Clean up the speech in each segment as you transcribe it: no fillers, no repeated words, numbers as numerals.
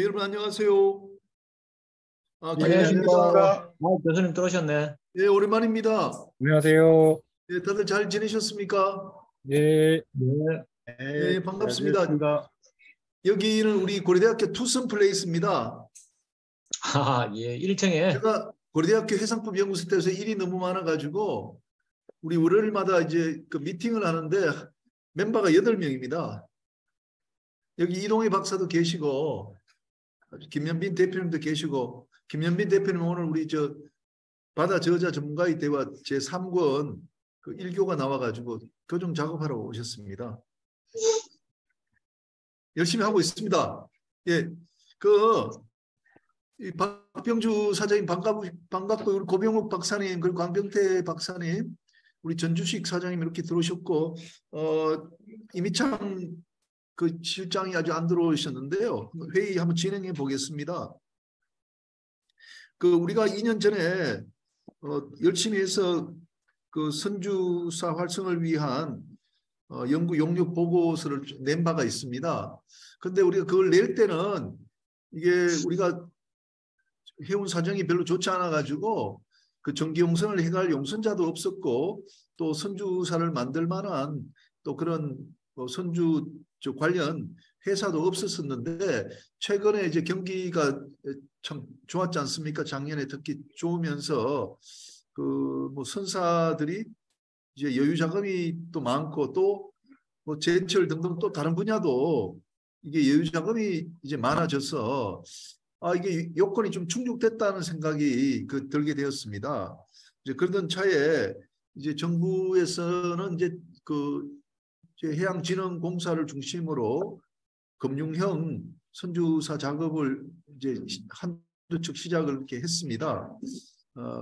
여러분 안녕하세요. 예, 김현입니다. 안녕하십니까. 교수님 들어오셨네. 예, 오랜만입니다. 안녕하세요. 예, 다들 잘 지내셨습니까? 예, 네, 예, 반갑습니다. 반갑습니다. 여기는 우리 고려대학교 투썸 플레이스입니다. 예, 1층에. 제가 고려대학교 해상법 연구센터에서 일이 너무 많아가지고 우리 월요일마다 이제 그 미팅을 하는데 멤버가 8명입니다. 여기 이동희 박사도 계시고 김현빈 대표님도 계시고, 김현빈 대표님 오늘 우리 바다 저자 전문가의 대화 제3권 그 1교가 나와가지고 교정 작업하러 오셨습니다. 열심히 하고 있습니다. 예, 이 박병주 사장님 반갑고 우리 고병욱 박사님 그리고 광병태 박사님, 우리 전주식 사장님 이렇게 들어오셨고, 이미창 그 실장이 아직 안 들어오셨는데요. 회의 한번 진행해 보겠습니다. 우리가 2년 전에 열심히 해서 그 선주사 활성을 위한 연구 용역 보고서를 낸 바가 있습니다. 그런데 우리가 그걸 낼 때는 이게 우리가 해운 사정이 별로 좋지 않아 가지고 그 정기 용선을 해갈 용선자도 없었고, 또 선주사를 만들 만한 또 그런 선주 관련 회사도 없었었는데, 최근에 이제 경기가 참 좋았지 않습니까? 작년에 특히 좋으면서 선사들이 이제 여유 자금이 또 많고, 또 제철 등등 또 다른 분야도 이게 여유 자금이 이제 많아져서 이게 요건이 좀 충족됐다는 생각이 들게 되었습니다. 이제 그러던 차에 이제 정부에서는 이제 해양진흥공사를 중심으로 금융형 선주사 작업을 이제 한두 측 시작을 이렇게 했습니다.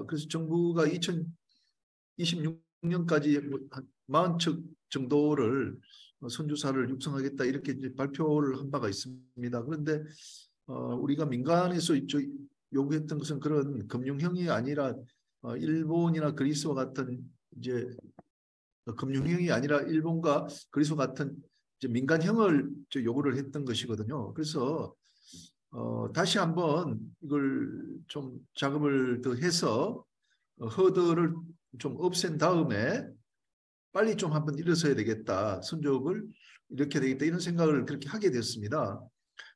그래서 정부가 2026년까지 한 40척 정도를 선주사를 육성하겠다 이렇게 이제 발표를 한 바가 있습니다. 그런데 우리가 민간에서 요구했던 것은 그런 금융형이 아니라 일본이나 그리스와 같은 이제 금융형이 아니라 일본과 그리스와 같은 이제 민간형을 요구를 했던 것이거든요. 그래서 다시 한번 이걸 좀 작업을 더 해서 허들을 좀 없앤 다음에 빨리 좀 한번 일어서야 되겠다, 선적을 이렇게 되겠다, 이런 생각을 그렇게 하게 됐습니다.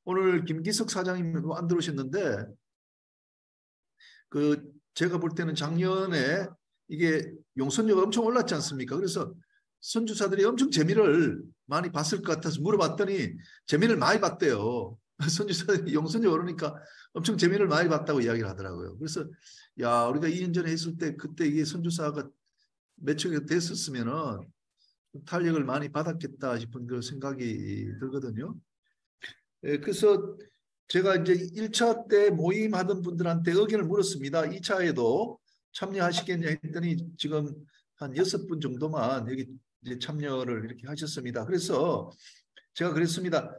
오늘 김기석 사장님 안 들어오셨는데, 제가 볼 때는 작년에 이게 용선료가 엄청 올랐지 않습니까? 그래서 선주사들이 엄청 재미를 많이 봤을 것 같아서 물어봤더니 재미를 많이 봤대요. 선주사들이 용선료 오르니까 엄청 재미를 많이 봤다고 이야기를 하더라고요. 그래서 야, 우리가 2년 전에 했을 때 그때 이게 선주사가 몇 척이 됐었으면은 탄력을 많이 받았겠다 싶은 그런 생각이 들거든요. 그래서 제가 이제 1차 때 모임하던 분들한테 의견을 물었습니다. 2차에도 참여하시겠냐 했더니 지금 한 6분 정도만 여기 이제 참여를 이렇게 하셨습니다. 그래서 제가 그랬습니다.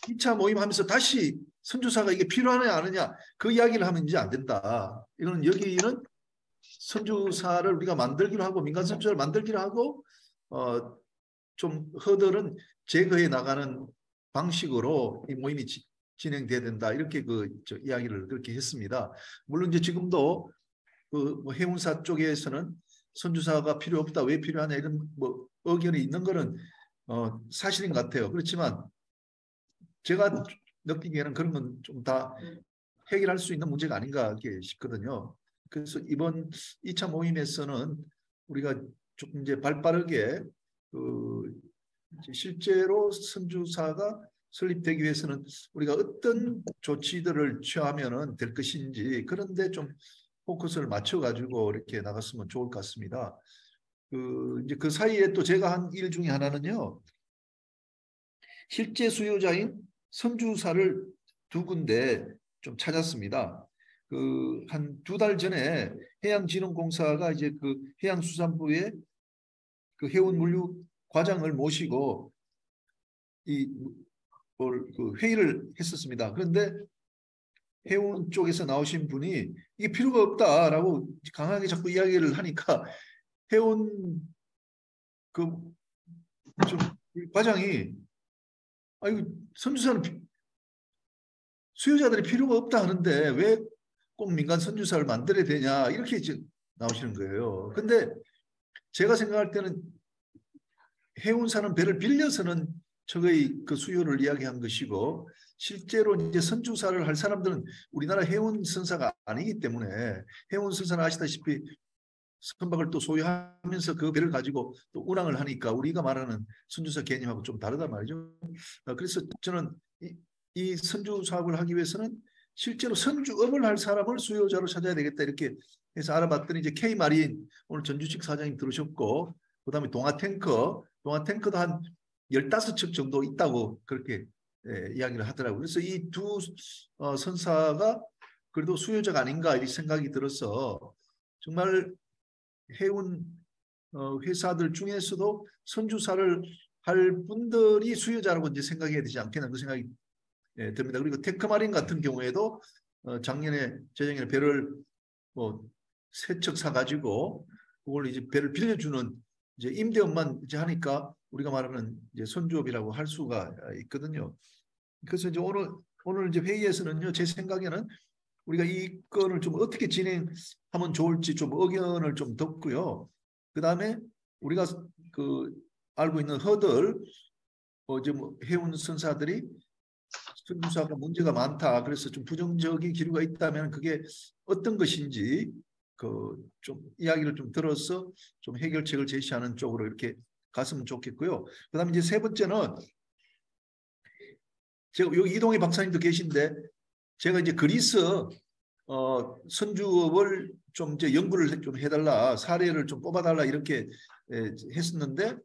2차 모임하면서 다시 선주사가 이게 필요하느냐 안 하느냐 그 이야기를 하면 이제 안 된다. 이거는 여기는 선주사를 우리가 만들기로 하고, 민간 선주사를 만들기로 하고 좀 허들은 제거해 나가는 방식으로 이 모임이 진행돼야 된다, 이렇게 이야기를 그렇게 했습니다. 물론 이제 지금도 해운사 쪽에서는 선주사가 필요 없다, 왜 필요하냐 이런 의견이 있는 거는 사실인 것 같아요. 그렇지만 제가 느끼기에는 그런 건 좀 다 해결할 수 있는 문제가 아닌가 이렇게 싶거든요. 그래서 이번 2차 모임에서는 우리가 조금 이제 발빠르게 실제로 선주사가 설립되기 위해서는 우리가 어떤 조치들을 취하면 될 것인지, 그런데 좀 포커스를 맞춰가지고 이렇게 나갔으면 좋을 것 같습니다. 이제 그 사이에 또 제가 한 일 중에 하나는요, 실제 수요자인 선주사를 2군데 좀 찾았습니다. 한 2달 전에 해양진흥공사가 이제 해양수산부의 해운물류 과장을 모시고 회의를 했었습니다. 그런데 해운 쪽에서 나오신 분이 이게 필요가 없다라고 강하게 자꾸 이야기를 하니까 해운 과장이 선주사는 수요자들이 필요가 없다 하는데 왜 꼭 민간 선주사를 만들어야 되냐 이렇게 이제 나오시는 거예요. 근데 제가 생각할 때는 해운 사는 배를 빌려서는 적의 그 수요를 이야기한 것이고 실제로 이제 선주사를 할 사람들은 우리나라 해운 선사가 아니기 때문에 해운 선사는 아시다시피 선박을 또 소유하면서 그 배를 가지고 또 운항을 하니까 우리가 말하는 선주사 개념하고 좀 다르단 말이죠. 그래서 저는 이 선주 사업을 하기 위해서는 실제로 선주업을 할 사람을 수요자로 찾아야 되겠다 이렇게 해서 알아봤더니 이제 K마린 오늘 전주식 사장님 들으셨고 그다음에 동아탱커도 한 15척 정도 있다고 그렇게 이야기를 하더라고요. 그래서 이 두 선사가 그래도 수요자가 아닌가 이 생각이 들어서 정말 해운 회사들 중에서도 선주사를 할 분들이 수요자라고 이제 생각해야 되지 않겠나 그 생각이 듭니다. 그리고 테크마린 같은 경우에도 재작년에 배를 뭐 3척 사가지고 그걸 이제 배를 빌려주는 이제 임대업만 이제 하니까 우리가 말하는 이제 선주업이라고 할 수가 있거든요. 그래서 이제 오늘 이제 회의에서는요 제 생각에는 우리가 이 건을 좀 어떻게 진행하면 좋을지 좀 의견을 좀 듣고요. 그 다음에 우리가 그 알고 있는 허들 이제 뭐 해운 선사들이 선주사가 문제가 많다. 그래서 좀 부정적인 기류가 있다면 그게 어떤 것인지 그 좀 이야기를 좀 들어서 좀 해결책을 제시하는 쪽으로 이렇게 갔으면 좋겠고요. 그다음에 이제 세 번째는 제가 여기 이동희 박사님도 계신데 제가 이제 그리스 선주업을 좀 이제 연구를 좀 해달라 사례를 좀 뽑아달라 이렇게 했었는데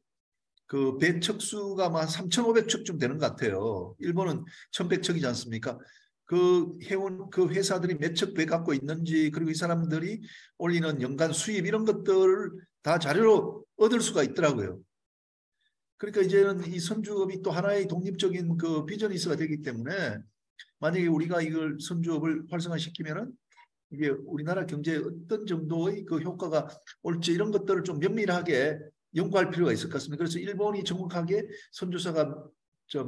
그 배 척수가 한 3,500척쯤 되는 것 같아요. 일본은 1,100척이지 않습니까? 그 해운 그 회사들이 몇 척 배 갖고 있는지 그리고 이 사람들이 올리는 연간 수입 이런 것들을 다 자료로 얻을 수가 있더라고요. 그러니까 이제는 이 선주업이 또 하나의 독립적인 그 비즈니스가 되기 때문에 만약에 우리가 이걸 선주업을 활성화시키면은 이게 우리나라 경제에 어떤 정도의 그 효과가 올지 이런 것들을 좀 면밀하게 연구할 필요가 있을 것 같습니다. 그래서 일본이 정확하게 선주사가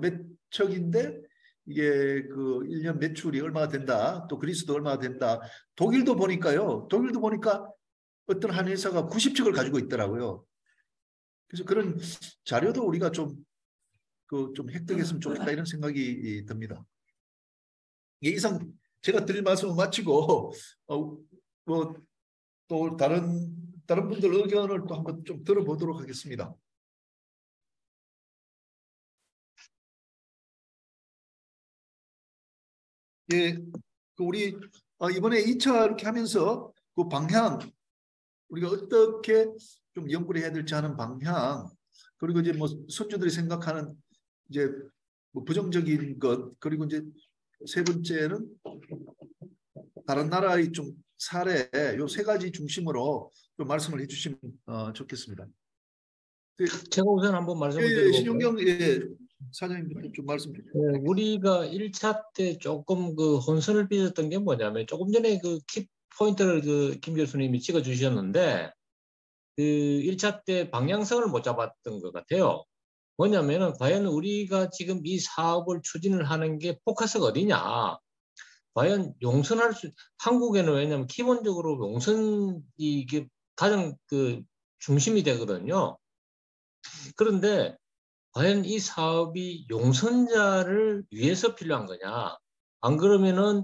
몇 척인데 이게 그 1년 매출이 얼마가 된다. 또 그리스도 얼마가 된다. 독일도 보니까요. 독일도 보니까 어떤 한 회사가 90척을 가지고 있더라고요. 그래서 그런 자료도 우리가 좀 획득했으면 좋겠다 이런 생각이 듭니다. 이상 제가 드릴 말씀을 마치고 뭐 또 다른 분들 의견을 또 한번 좀 들어보도록 하겠습니다. 예, 그 우리 이번에 2차 이렇게 하면서 그 방향 우리가 어떻게 좀 연구를 해야 될지 하는 방향 그리고 이제 뭐 선주들이 생각하는 이제 뭐 부정적인 것 그리고 이제 세 번째는 다른 나라의 좀 사례 요 세 가지 중심으로 좀 말씀을 해주시면 좋겠습니다. 제가 우선 한번 말씀을 드려볼까요? 신용경 사장님 좀 말씀 주세요. 우리가 1차 때 조금 그 혼선을 빚었던 게 뭐냐면 조금 전에 그 키포인트를 그 김 교수님이 찍어주셨는데 그 1차 때 방향성을 못 잡았던 것 같아요. 뭐냐면은 과연 우리가 지금 이 사업을 추진을 하는 게 포커스가 어디냐. 과연 한국에는 왜냐하면 기본적으로 용선이 이게 가장 그 중심이 되거든요. 그런데 과연 이 사업이 용선자를 위해서 필요한 거냐? 안 그러면은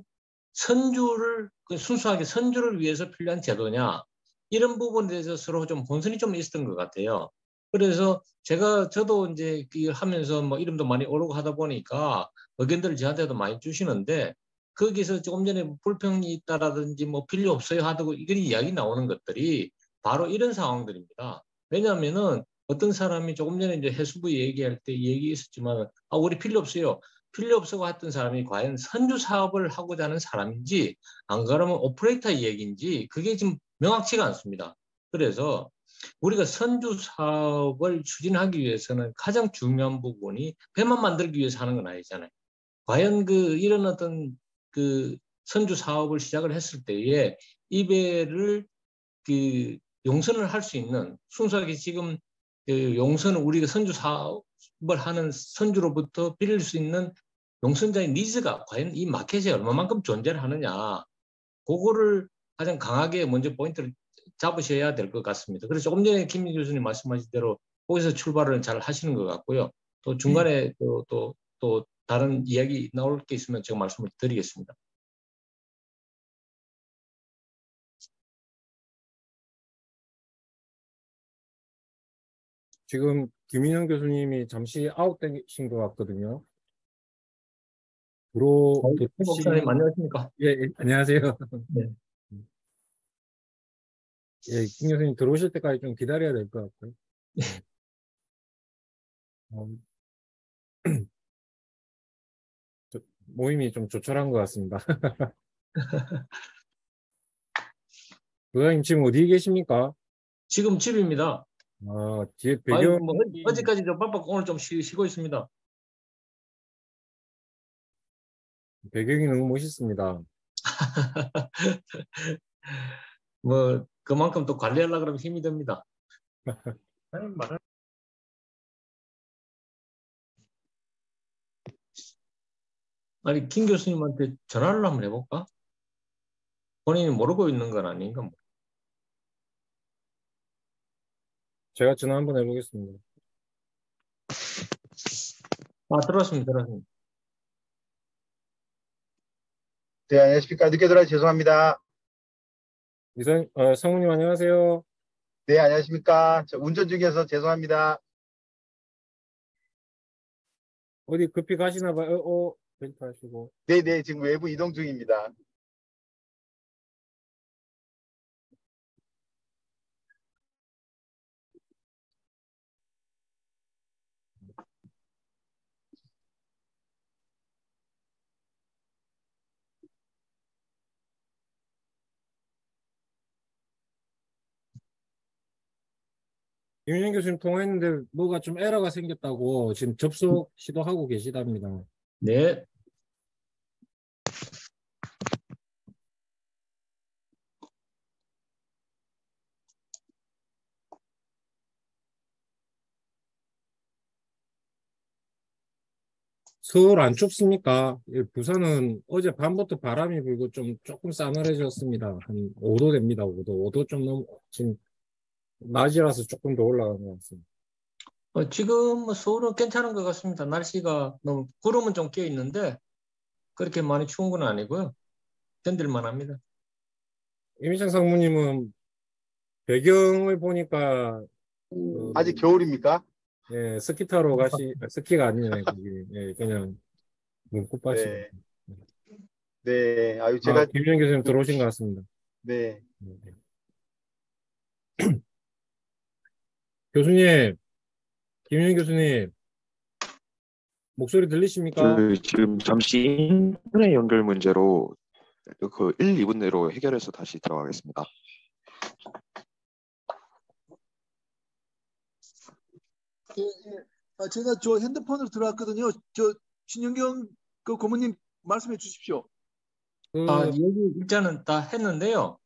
순수하게 선주를 위해서 필요한 제도냐? 이런 부분에 대해서 서로 좀 혼선이 좀 있었던 것 같아요. 그래서 저도 이제 하면서 뭐 이름도 많이 오르고 하다 보니까 의견들을 저한테도 많이 주시는데 거기서 조금 전에 불평이 있다라든지 뭐 필요 없어요 하고 이런 이야기 나오는 것들이 바로 이런 상황들입니다. 왜냐하면은 어떤 사람이 조금 전에 이제 해수부 얘기할 때 얘기했었지만 우리 필요 없어요. 필요 없어고 했던 사람이 과연 선주 사업을 하고자 하는 사람인지 안 그러면 오퍼레이터 얘기인지 그게 지금 명확치가 않습니다. 그래서 우리가 선주 사업을 추진하기 위해서는 가장 중요한 부분이 배만 만들기 위해서 하는 건 아니잖아요. 과연 이런 어떤 선주 사업을 시작을 했을 때에 이 배를 용선을 할 수 있는 순수하게 지금 용선을 우리가 선주 사업을 하는 선주로부터 빌릴 수 있는 용선자의 니즈가 과연 이 마켓에 얼마만큼 존재를 하느냐, 그거를 가장 강하게 먼저 포인트를 잡으셔야 될 것 같습니다. 그래서 조금 전에 김 교수님 말씀하신 대로 거기서 출발을 잘 하시는 것 같고요. 또 중간에 또 다른 이야기 나올 게 있으면 제가 말씀을 드리겠습니다. 지금 김인영 교수님이 잠시 아웃되신 것 같거든요. 목사님 안녕하십니까? 예, 예, 안녕하세요. 네. 예, 김 교수님 들어오실 때까지 좀 기다려야 될 것 같고요. 네. 모임이 좀 조촐한 것 같습니다. 교수님 지금 어디 계십니까? 지금 집입니다. 아, 뒤에 배경. 뭐 어제까지 좀 바빴고 오늘 좀 쉬고 있습니다. 배경이 너무 멋있습니다. 뭐 그만큼 또 관리하려고 그러면 힘이 듭니다. 아니 김 교수님한테 전화를 한번 해볼까? 본인이 모르고 있는 건 아닌가? 뭐. 제가 전화 한번 해보겠습니다. 들어왔습니다. 네, 안녕하십니까. 늦게 들어와서 죄송합니다. 성우님 안녕하세요. 네, 안녕하십니까. 저 운전 중이어서 죄송합니다. 어디 급히 가시나 봐요. 벨트 하시고. 네, 지금 외부 이동 중입니다. 김윤영 교수님 통화했는데 뭐가 좀 에러가 생겼다고 지금 접속 시도하고 계시답니다. 네. 서울 안 춥습니까? 부산은 어제 밤부터 바람이 불고 조금 싸늘해졌습니다. 한 5도 됩니다. 5도 좀 넘, 지금 낮이라서 조금 더 올라간 것 같습니다. 지금 뭐 서울은 괜찮은 것 같습니다. 날씨가 너무 구름은 좀 껴 있는데 그렇게 많이 추운 건 아니고요. 견딜만 합니다. 이미창 상무님은 배경을 보니까 아직 겨울입니까? 예, 스키 타러 스키가 아니네. 예, 그냥 눈꽃밭이. 네. 네, 아유, 제가. 김윤영 교수님 들어오신 것 같습니다. 네. 교수님, 김윤영 교수님, 목소리 들리십니까? 지금 잠시 인터넷 연결 문제로 그 1, 2분 내로 해결해서 다시 들어가겠습니다. 제가 저 핸드폰으로 들어왔거든요. 저 신영경 그 고모님 말씀해 주십시오. 여기 일자는 다 했는데요.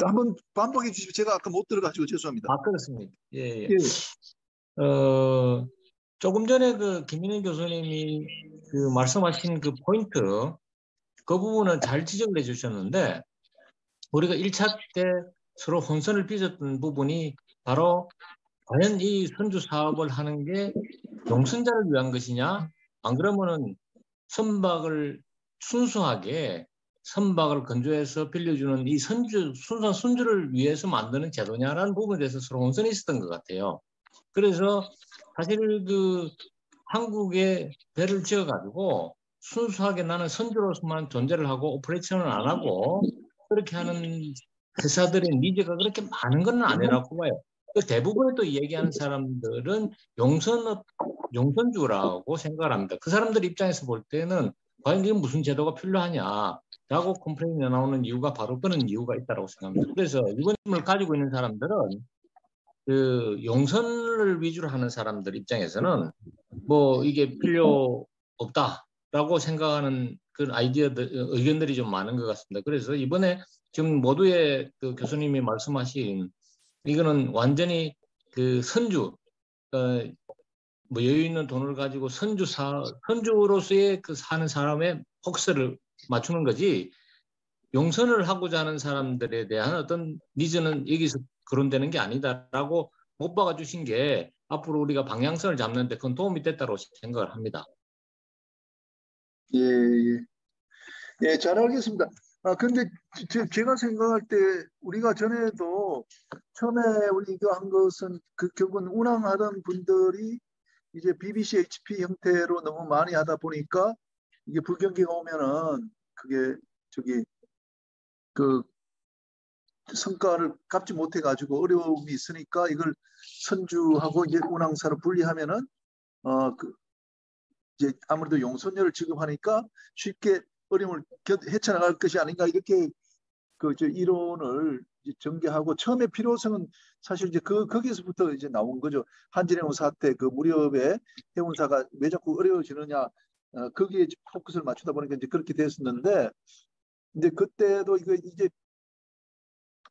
한번 반복해 주십시오. 제가 아까 못 들어가지고 죄송합니다. 그렇습니다. 예. 예. 조금 전에 그 김인현 교수님이 그 말씀하신 그 포인트, 그 부분은 잘 지적을 해주셨는데 우리가 1차 때 서로 혼선을 빚었던 부분이 바로 과연 이 선주 사업을 하는 게 용선자를 위한 것이냐, 안 그러면은 순수하게 선박을 건조해서 빌려주는 이 순수한 선주를 위해서 만드는 제도냐라는 부분에 대해서 서로 혼선이 있었던 것 같아요. 그래서 사실 그 한국에 배를 지어가지고 순수하게 나는 선주로서만 존재를 하고 오퍼레이션을 안 하고 그렇게 하는 회사들의 니즈가 그렇게 많은 건 아니라고 봐요. 그 대부분의 또 얘기하는 사람들은 용선주라고 생각을 합니다. 그 사람들 입장에서 볼 때는 과연 이게 무슨 제도가 필요하냐라고 컴플레인이 나오는 이유가 바로 그런 이유가 있다고 생각합니다. 그래서 이번을 가지고 있는 사람들은 그 용선을 위주로 하는 사람들 입장에서는 뭐 이게 필요 없다라고 생각하는 그런 의견들이 좀 많은 것 같습니다. 그래서 이번에 지금 모두의 그 교수님이 말씀하신 이거는 완전히 그 선주 뭐 여유 있는 돈을 가지고 선주로서의 그 사는 사람의 폭세를 맞추는 거지 용선을 하고자 하는 사람들에 대한 어떤 니즈는 여기서 거론되는 게 아니다라고 못 박아주신 게 앞으로 우리가 방향성을 잡는 데 큰 도움이 됐다고 생각을 합니다. 예, 예. 예, 잘 알겠습니다. 근데 제가 생각할 때 우리가 전에도 처음에 우리가 한 것은 결국은 운항하던 분들이 이제 BBC, HP 형태로 너무 많이 하다 보니까 이게 불경기가 오면은 그게 그 성과를 갚지 못해 가지고 어려움이 있으니까 이걸 선주하고 이제 운항사를 분리하면은 이제 아무래도 용선료를 지급하니까 쉽게 어려움을 헤쳐나갈 것이 아닌가 이렇게 이론을 이제 전개하고 처음에 필요성은 사실 이제 거기서부터 이제 나온 거죠. 한진해운 사태 그 무렵에 해운사가 왜 자꾸 어려워지느냐 거기에 포커스를 맞추다 보니까 이제 그렇게 됐었는데 이제 그때도 이제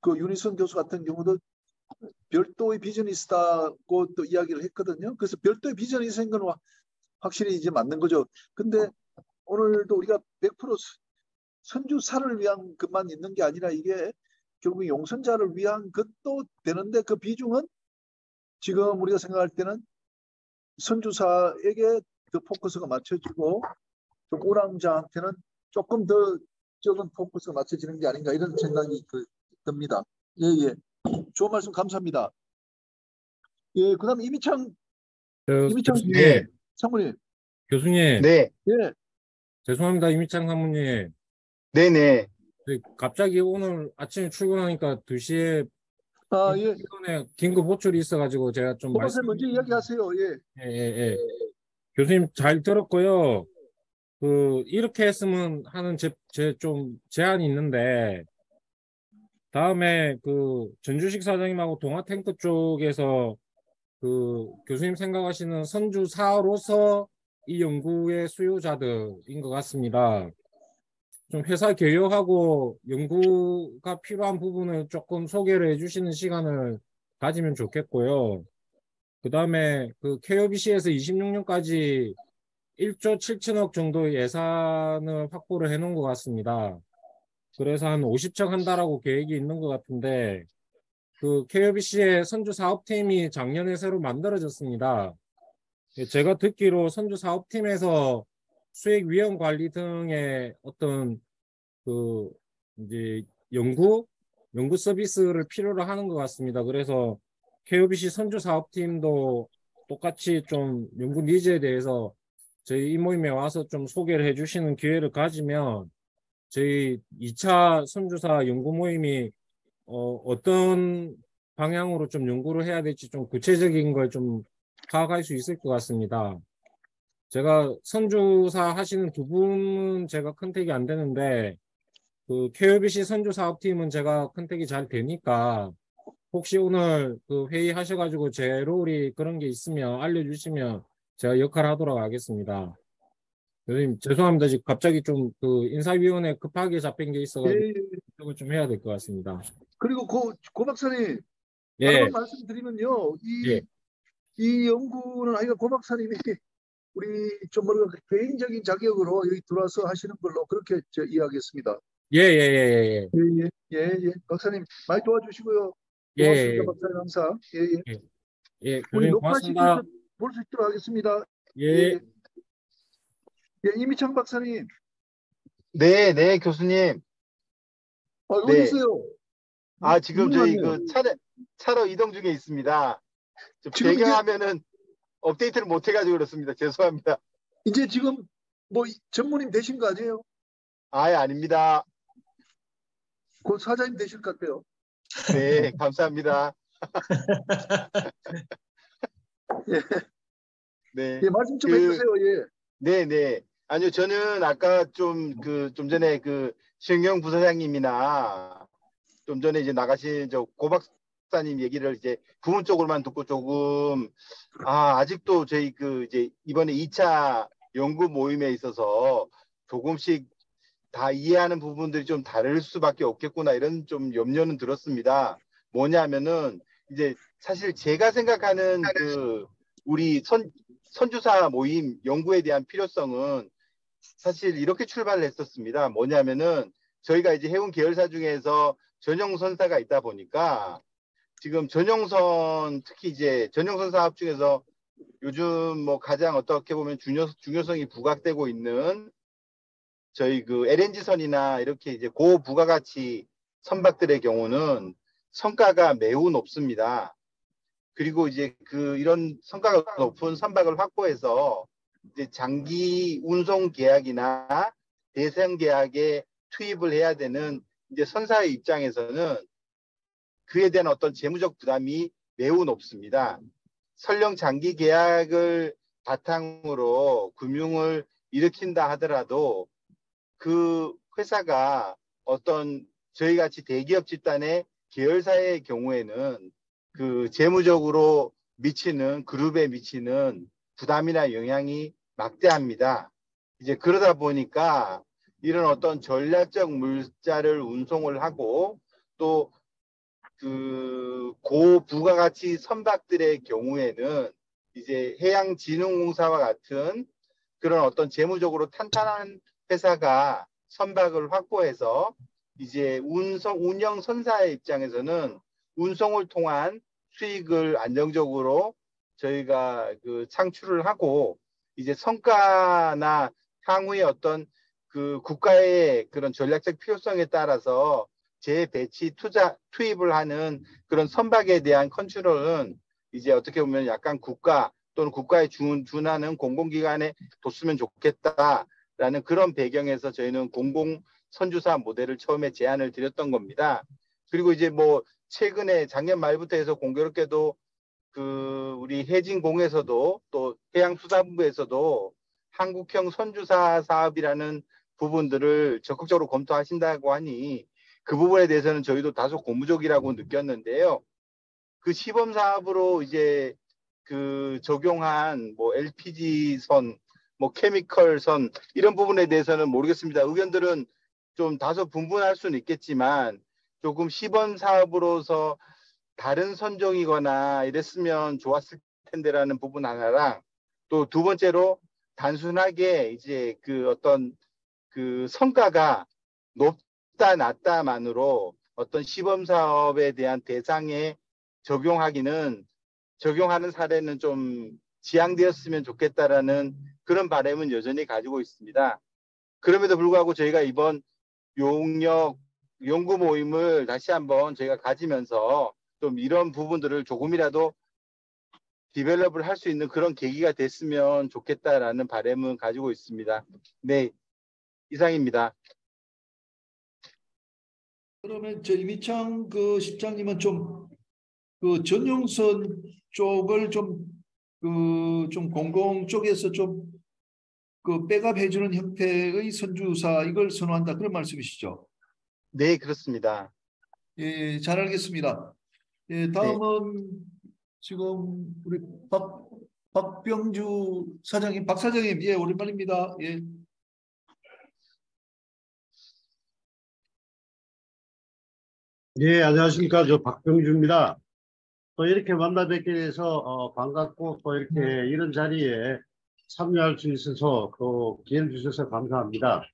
그 윤희선 교수 같은 경우도 별도의 비전이 있다고 또 이야기를 했거든요. 그래서 별도의 비전이 있는 건 확실히 이제 맞는 거죠. 근데 오늘도 우리가 100% 선주사를 위한 것만 있는 게 아니라 이게 결국 용선자를 위한 것도 되는데 그 비중은 지금 우리가 생각할 때는 선주사에게 더 포커스가 맞춰지고 좀 운항자한테는 조금 더 적은 포커스가 맞춰지는 게 아닌가 이런 생각이 듭니다. 예, 예. 좋은 말씀 감사합니다. 예, 그다음 이미창 교수님, 네. 사모님. 교수님, 네. 예. 죄송합니다. 이미창 사모님. 네네. 갑자기 오늘 아침에 출근하니까 2시에 예. 이번에 긴급 호출이 있어가지고 제가 좀 고박사님 먼저 이야기하세요. 예. 예. 교수님 잘 들었고요. 이렇게 했으면 하는 제 좀 제안이 있는데 다음에 전주식 사장님하고 동아탱크 쪽에서 교수님 생각하시는 선주사로서 이 연구의 수요자들인 것 같습니다. 좀 회사 개혁하고 연구가 필요한 부분을 조금 소개를 해주시는 시간을 가지면 좋겠고요. 그 다음에 KOBC에서 26년까지 1조 7천억 정도의 예산을 확보를 해놓은 것 같습니다. 그래서 한 50척 한다라고 계획이 있는 것 같은데 KOBC의 선주 사업팀이 작년에 새로 만들어졌습니다. 제가 듣기로 선주 사업팀에서 수익 위험 관리 등의 어떤 이제 연구 서비스를 필요로 하는 것 같습니다. 그래서 KOBC 선주 사업팀도 똑같이 좀 연구 니즈에 대해서 저희 이 모임에 와서 좀 소개를 해주시는 기회를 가지면 저희 2차 선주사 연구 모임이 어떤 방향으로 좀 연구를 해야 될지 좀 구체적인 걸 좀 파악할 수 있을 것 같습니다. 제가 선주사 하시는 두 분은 제가 컨택이 안 되는데 KOBC 선주 사업팀은 제가 컨택이 잘 되니까 혹시 오늘 회의 하셔가지고 제 롤이 그런 게 있으면 알려주시면 제가 역할하도록 하겠습니다. 선생님 죄송합니다. 지금 갑자기 좀 인사위원회 급하게 잡힌 게 있어가지고 이걸 좀 해야 될 것 같습니다. 그리고 고 박사님 예. 하나만 말씀드리면요. 예. 이 연구는 아이가 고 박사님이 우리 좀 뭐랄까 개인적인 자격으로 여기 들어와서 하시는 걸로 그렇게 이해하겠습니다. 예. 박사님 많이 도와주시고요. 예. 고맙습니다. 박사님 항상. 예. 예. 우리 고맙습니다. 녹화 볼 수 있도록 하겠습니다. 예. 이미창 박사님. 네, 교수님. 어디 네. 있어요? 지금 저희 차로 이동 중에 있습니다. 지금 배경화면은 업데이트를 못 해가지고 그렇습니다. 죄송합니다. 이제 지금 뭐 전무님 되신 거 아니에요? 아닙니다. 곧 사장님 되실 것 같아요. 네, 감사합니다. 예. 네. 예, 말씀 좀 해주세요. 예. 네. 아니요, 저는 아까 좀 전에 신경 부사장님이나 좀 전에 이제 나가신 고 박사님 얘기를 이제 부분 쪽으로만 듣고 조금 아직도 저희 이제 이번에 2차 연구 모임에 있어서 조금씩 다 이해하는 부분들이 좀 다를 수밖에 없겠구나 이런 좀 염려는 들었습니다. 뭐냐면은 이제 사실 제가 생각하는 우리 선주사 모임 연구에 대한 필요성은 사실 이렇게 출발을 했었습니다. 뭐냐면은 저희가 이제 해운 계열사 중에서 전용선사가 있다 보니까 지금 전용선, 특히 이제 전용선 사업 중에서 요즘 뭐 가장 어떻게 보면 중요성이 부각되고 있는 저희 그 LNG선이나 이렇게 이제 고부가가치 선박들의 경우는 성과가 매우 높습니다. 그리고 이제 이런 성과가 높은 선박을 확보해서 이제 장기 운송 계약이나 대상 계약에 투입을 해야 되는 이제 선사의 입장에서는 그에 대한 어떤 재무적 부담이 매우 높습니다. 설령 장기 계약을 바탕으로 금융을 일으킨다 하더라도 그 회사가 어떤 저희 같이 대기업 집단의 계열사의 경우에는 그 재무적으로 미치는 그룹에 미치는 부담이나 영향이 막대합니다. 이제 그러다 보니까 이런 어떤 전략적 물자를 운송을 하고 또 그 고부가가치 선박들의 경우에는 이제 해양진흥공사와 같은 그런 어떤 재무적으로 탄탄한 회사가 선박을 확보해서 이제 운영 선사의 입장에서는 운송을 통한 수익을 안정적으로 저희가 그 창출을 하고 이제 성과나 향후의 어떤 그 국가의 그런 전략적 필요성에 따라서 재배치 투입을 하는 그런 선박에 대한 컨트롤은 이제 어떻게 보면 약간 국가 또는 국가에 준하는 공공기관에 뒀으면 좋겠다라는 그런 배경에서 저희는 공공 선주사 모델을 처음에 제안을 드렸던 겁니다. 그리고 이제 뭐 최근에 작년 말부터 해서 공교롭게도 그 우리 해진공에서도 또 해양수산부에서도 한국형 선주사 사업이라는 부분들을 적극적으로 검토하신다고 하니 그 부분에 대해서는 저희도 다소 고무적이라고 느꼈는데요. 그 시범 사업으로 이제 그 적용한 뭐 LPG 선, 뭐 케미컬 선 이런 부분에 대해서는 모르겠습니다. 의견들은 좀 다소 분분할 수는 있겠지만 조금 시범 사업으로서 다른 선종이거나 이랬으면 좋았을 텐데라는 부분 하나랑 또 두 번째로 단순하게 이제 그 어떤 그 성과가 높다 낮다만으로 어떤 시범 사업에 대한 대상에 적용하는 사례는 좀 지양되었으면 좋겠다라는 그런 바람은 여전히 가지고 있습니다. 그럼에도 불구하고 저희가 이번 용역 연구 모임을 다시 한번 저희가 가지면서 좀 이런 부분들을 조금이라도 디벨롭을 할 수 있는 그런 계기가 됐으면 좋겠다라는 바람은 가지고 있습니다. 네, 이상입니다. 그러면 저 이미창 그 실장님은 좀 그 전용선 쪽을 좀 공공 쪽에서 좀 그 백업해주는 형태의 선주사 이걸 선호한다 그런 말씀이시죠? 네, 그렇습니다. 예, 잘 알겠습니다. 예, 네. 다음은 지금 우리 박병주 사장님, 박 사장님, 예, 오랜만입니다. 예. 예, 안녕하십니까. 저 박병주입니다. 또 이렇게 만나 뵙게 돼서 반갑고 또 이렇게 이런 자리에 참여할 수 있어서 또 기회를 주셔서 감사합니다.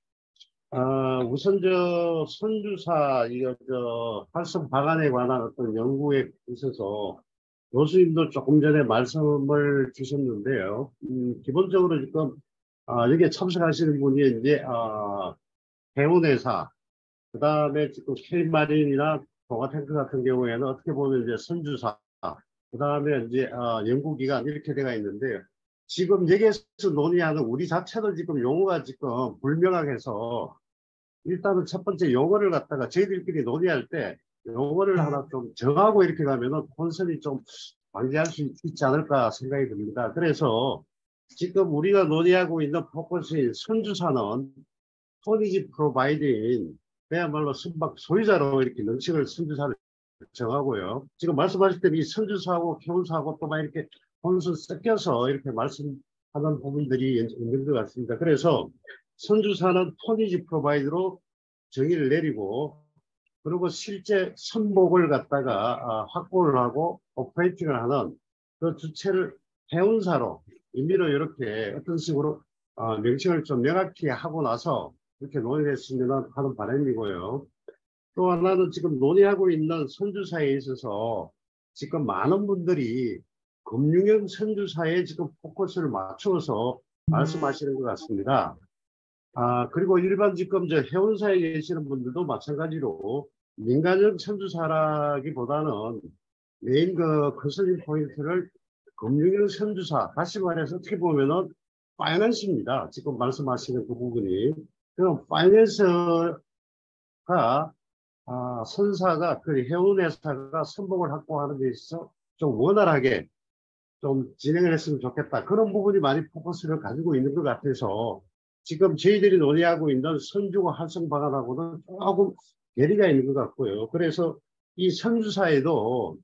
우선 저 선주사 저 활성 방안에 관한 어떤 연구에 있어서 교수님도 조금 전에 말씀을 주셨는데요. 기본적으로 지금 여기에 참석하시는 분이 이제 해운회사 그 다음에 지금 K마린이나 동아탱크 같은 경우에는 어떻게 보면 이제 선주사, 그 다음에 이제 연구기관 이렇게 돼가 있는데요. 지금 여기에서 논의하는 우리 자체도 지금 용어가 지금 불명확해서 일단은 첫 번째 용어를 갖다가 저희들끼리 논의할 때 용어를 하나 좀 정하고 이렇게 가면은 혼선이 좀 방지할 수 있지 않을까 생각이 듭니다. 그래서 지금 우리가 논의하고 있는 포커스인 선주사는 토니지 프로바이드인 그야말로 선박 소유자로 이렇게 명칭을 선주사를 정하고요. 지금 말씀하실 때 이 선주사하고 교훈사하고 또 막 이렇게 혼선 섞여서 이렇게 말씀하는 부분들이 있는 것 같습니다. 그래서 선주사는 토니지 프로바이드로 정의를 내리고 그리고 실제 선복을 갖다가 확보를 하고 오퍼레이팅을 하는 그 주체를 해운사로 임의로 이렇게 어떤 식으로 명칭을 좀 명확히 하고 나서 이렇게 논의했으면 하는 바람이고요. 또 하나는 지금 논의하고 있는 선주사에 있어서 지금 많은 분들이 금융형 선주사에 지금 포커스를 맞추어서 말씀하시는 것 같습니다. 그리고 일반 지금 저 해운사에 계시는 분들도 마찬가지로 민간형 선주사라기보다는 메인 그 컨설팅 포인트를 금융형 선주사, 다시 말해서 어떻게 보면은 파이낸스입니다. 지금 말씀하시는 그 부분이. 그럼 파이낸스가 선사가 그 해운회사가 선봉을 확보하는 데 있어서 좀 원활하게 좀 진행을 했으면 좋겠다. 그런 부분이 많이 포커스를 가지고 있는 것 같아서 지금 저희들이 논의하고 있는 선주가 활성 방안하고는 조금 괴리가 있는 것 같고요. 그래서 이 선주사에도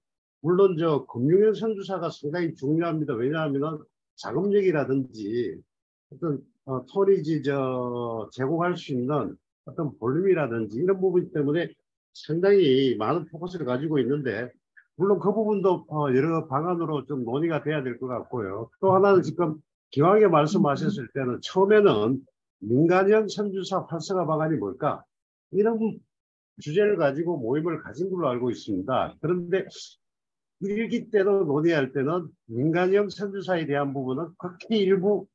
물론 저 금융형 선주사가 상당히 중요합니다. 왜냐하면 자금력이라든지 어떤 토리지 제공할 수 있는 어떤 볼륨이라든지 이런 부분 때문에 상당히 많은 포커스를 가지고 있는데 물론 그 부분도 여러 방안으로 좀 논의가 돼야 될 것 같고요. 또 하나는 지금 기왕에 말씀하셨을 때는 처음에는 민간형 선주사 활성화 방안이 뭘까? 이런 주제를 가지고 모임을 가진 걸로 알고 있습니다. 그런데 1기 때도 논의할 때는 민간형 선주사에 대한 부분은 극히 일부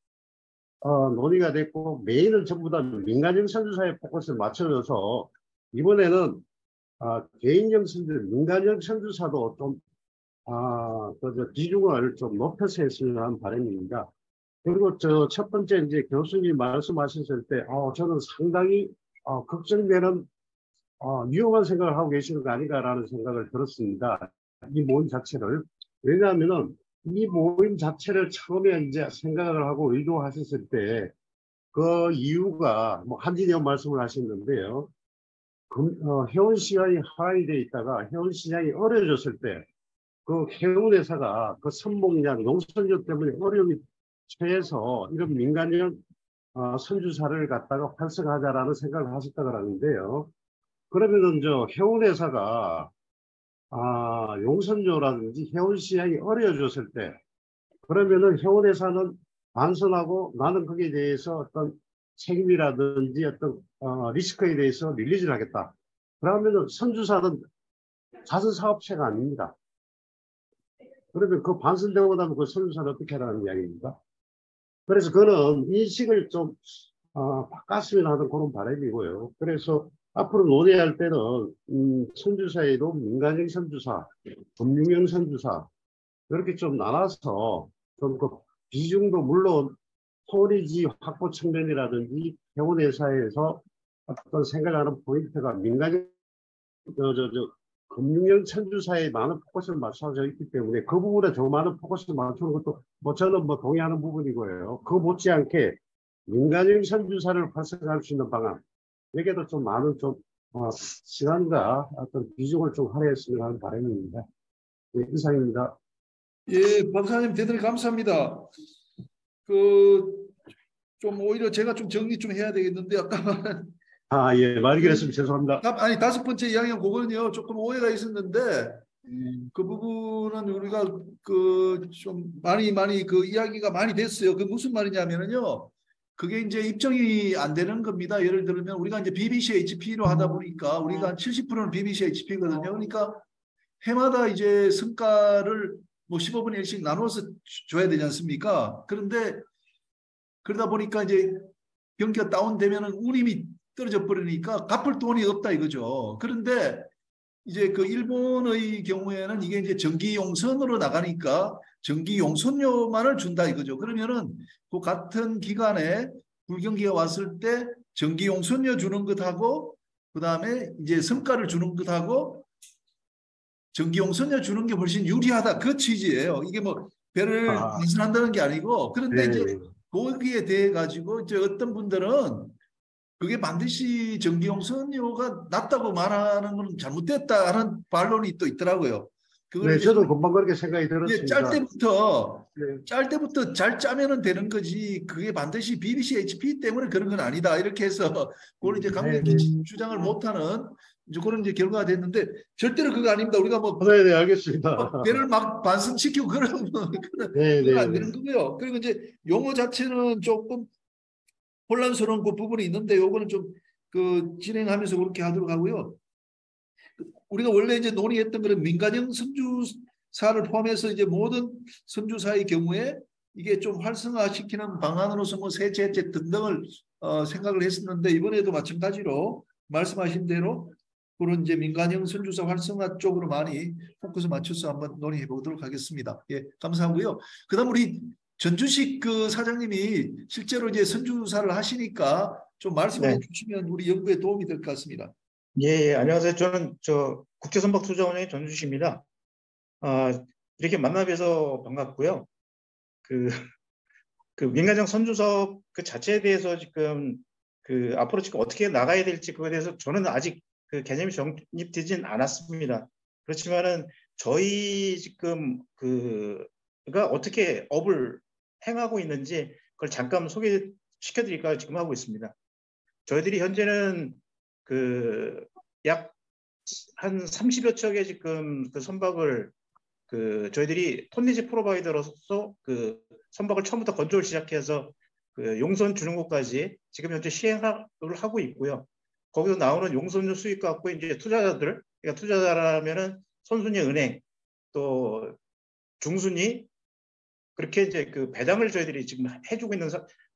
논의가 됐고 메인은 전부 다 민간형 선주사에 포커스를 맞춰줘서 이번에는 개인형 선주, 민간형 선주사도 좀 비중을 좀 높여서 했으면 하는 바람입니다. 그리고 첫 번째 이제 교수님 말씀하셨을 때 저는 상당히 걱정되는 위험한 생각을 하고 계시는 거 아닌가라는 생각을 들었습니다. 이 모임 자체를. 왜냐하면은 이 모임 자체를 처음에 이제 생각을 하고 의도하셨을 때 그 이유가 뭐 한진이 형 말씀을 하셨는데요. 해운시장이 하락돼 있다가 해운시장이 어려워졌을 때 그 해운회사가 그 선봉량 농선료 때문에 어려움이 처해서 이런 민간형 선주사를 갖다가 활성화하자라는 생각을 하셨다고 하는데요. 그러면은 해운회사가 용선료라든지 해운시장이 어려워졌을 때 그러면은 해운회사는 반선하고 나는 거기에 대해서 어떤 책임이라든지 어떤 리스크에 대해서 릴리즈를 하겠다. 그러면은 선주사는 자선사업체가 아닙니다. 그러면 그 반선되고 나면 그 선주사는 어떻게 하라는 이야기입니까? 그래서 그는 인식을 좀 바꿨으면 하는 그런 바람이고요. 그래서 앞으로 논의할 때는 선주사에도 민간형 선주사, 금융형 선주사 이렇게 좀 나눠서 좀 그 비중도 물론 토리지 확보 측면이라든지 해운회사에서 어떤 생각하는 포인트가 민간형 금융형 선주사에 많은 포커스를 맞춰져 있기 때문에 그 부분에 더 많은 포커스를 맞추는 것도 저는 동의하는 부분이고요. 그 못지않게 민간형 선주사를 활성화할 수 있는 방안 여기에도 좀 많은 시간과 어떤 비중을 좀 할애했으면 하는 바람입니다. 네, 이상입니다. 예, 박사님 대단히 감사합니다. 좀 오히려 제가 좀 정리 좀 해야 되겠는데 아까 예, 말이 길었으면 죄송합니다. 아니 5번째 이야기는 그거는요 조금 오해가 있었는데 그 부분은 우리가 좀 많이 이야기가 많이 됐어요. 그 무슨 말이냐면요. 그게 이제 입증이 안 되는 겁니다. 예를 들면 우리가 이제 BBCHP로 하다 보니까 우리가 한 70%는 BBCHP거든요. 그러니까 해마다 이제 성과를 뭐 15분의 1씩 나눠서 줘야 되지 않습니까? 그런데 그러다 보니까 이제 경기가 다운되면은 운임이 떨어져 버리니까 갚을 돈이 없다 이거죠. 그런데 이제 그 일본의 경우에는 이게 이제 정기용선으로 나가니까 정기용선료만을 준다 이거죠. 그러면은 그 같은 기간에 불경기가 왔을 때 정기용선료 주는 것하고 그 다음에 이제 성과를 주는 것하고 정기용선료 주는 게 훨씬 유리하다 그 취지예요. 이게 뭐 배를 인선한다는 게 아니고 그런데 네. 이제 거기에 대해 가지고 이제 어떤 분들은 그게 반드시 정기용선료가 낮다고 말하는 건 잘못됐다는 반론이 또 있더라고요. 네, 저도 금방 그렇게 생각이 예, 들었습니다. 짤 때부터 잘 짜면은 되는 거지. 그게 반드시 BBC, HP 때문에 그런 건 아니다. 이렇게 해서 그걸 이제 강력히 주장을 못하는 이제 그런 이제 결과가 됐는데 절대로 그거 아닙니다. 우리가 뭐 네, 알겠습니다. 배를 막 반성시키고 그러면 네, 그건 안 네, 되는 거고요. 그리고 이제 용어 자체는 조금 혼란스러운 그 부분이 있는데 요거는 좀 그 진행하면서 그렇게 하도록 하고요. 우리가 원래 이제 논의했던 그런 민간형 선주사를 포함해서 이제 모든 선주사의 경우에 이게 좀 활성화시키는 방안으로서 뭐 세제 혜택 등등을 생각을 했었는데 이번에도 마찬가지로 말씀하신 대로 그런 이제 민간형 선주사 활성화 쪽으로 많이 포커스 맞춰서 한번 논의해 보도록 하겠습니다. 예, 감사하고요. 그다음 우리 전주식 그 사장님이 실제로 이제 선주사를 하시니까 좀 말씀해 주시면 우리 연구에 도움이 될 것 같습니다. 예, 안녕하세요. 저는 국제선박투자원의 전주식입니다. 이렇게 만나 뵈서 반갑고요. 그 민간형 선주사업 그 자체에 대해서 지금 앞으로 지금 어떻게 나가야 될지 그거에 대해서 저는 아직 그 개념이 정립되진 않았습니다. 그렇지만은 저희 지금 그가 어떻게 업을 행하고 있는지 그걸 잠깐 소개시켜드릴까 지금 하고 있습니다. 저희들이 현재는 약 한 30여 척의 지금 그 선박을 저희들이 톤리지 프로바이더로서 그 선박을 처음부터 건조를 시작해서 그 용선 주는 것까지 지금 현재 시행을 하고 있고요. 거기서 나오는 용선료 수익 갖고 이제 투자자들, 그러니까 투자자라면은 선순위 은행 또 중순위 그렇게 이제 그 배당을 저희들이 지금 해주고 있는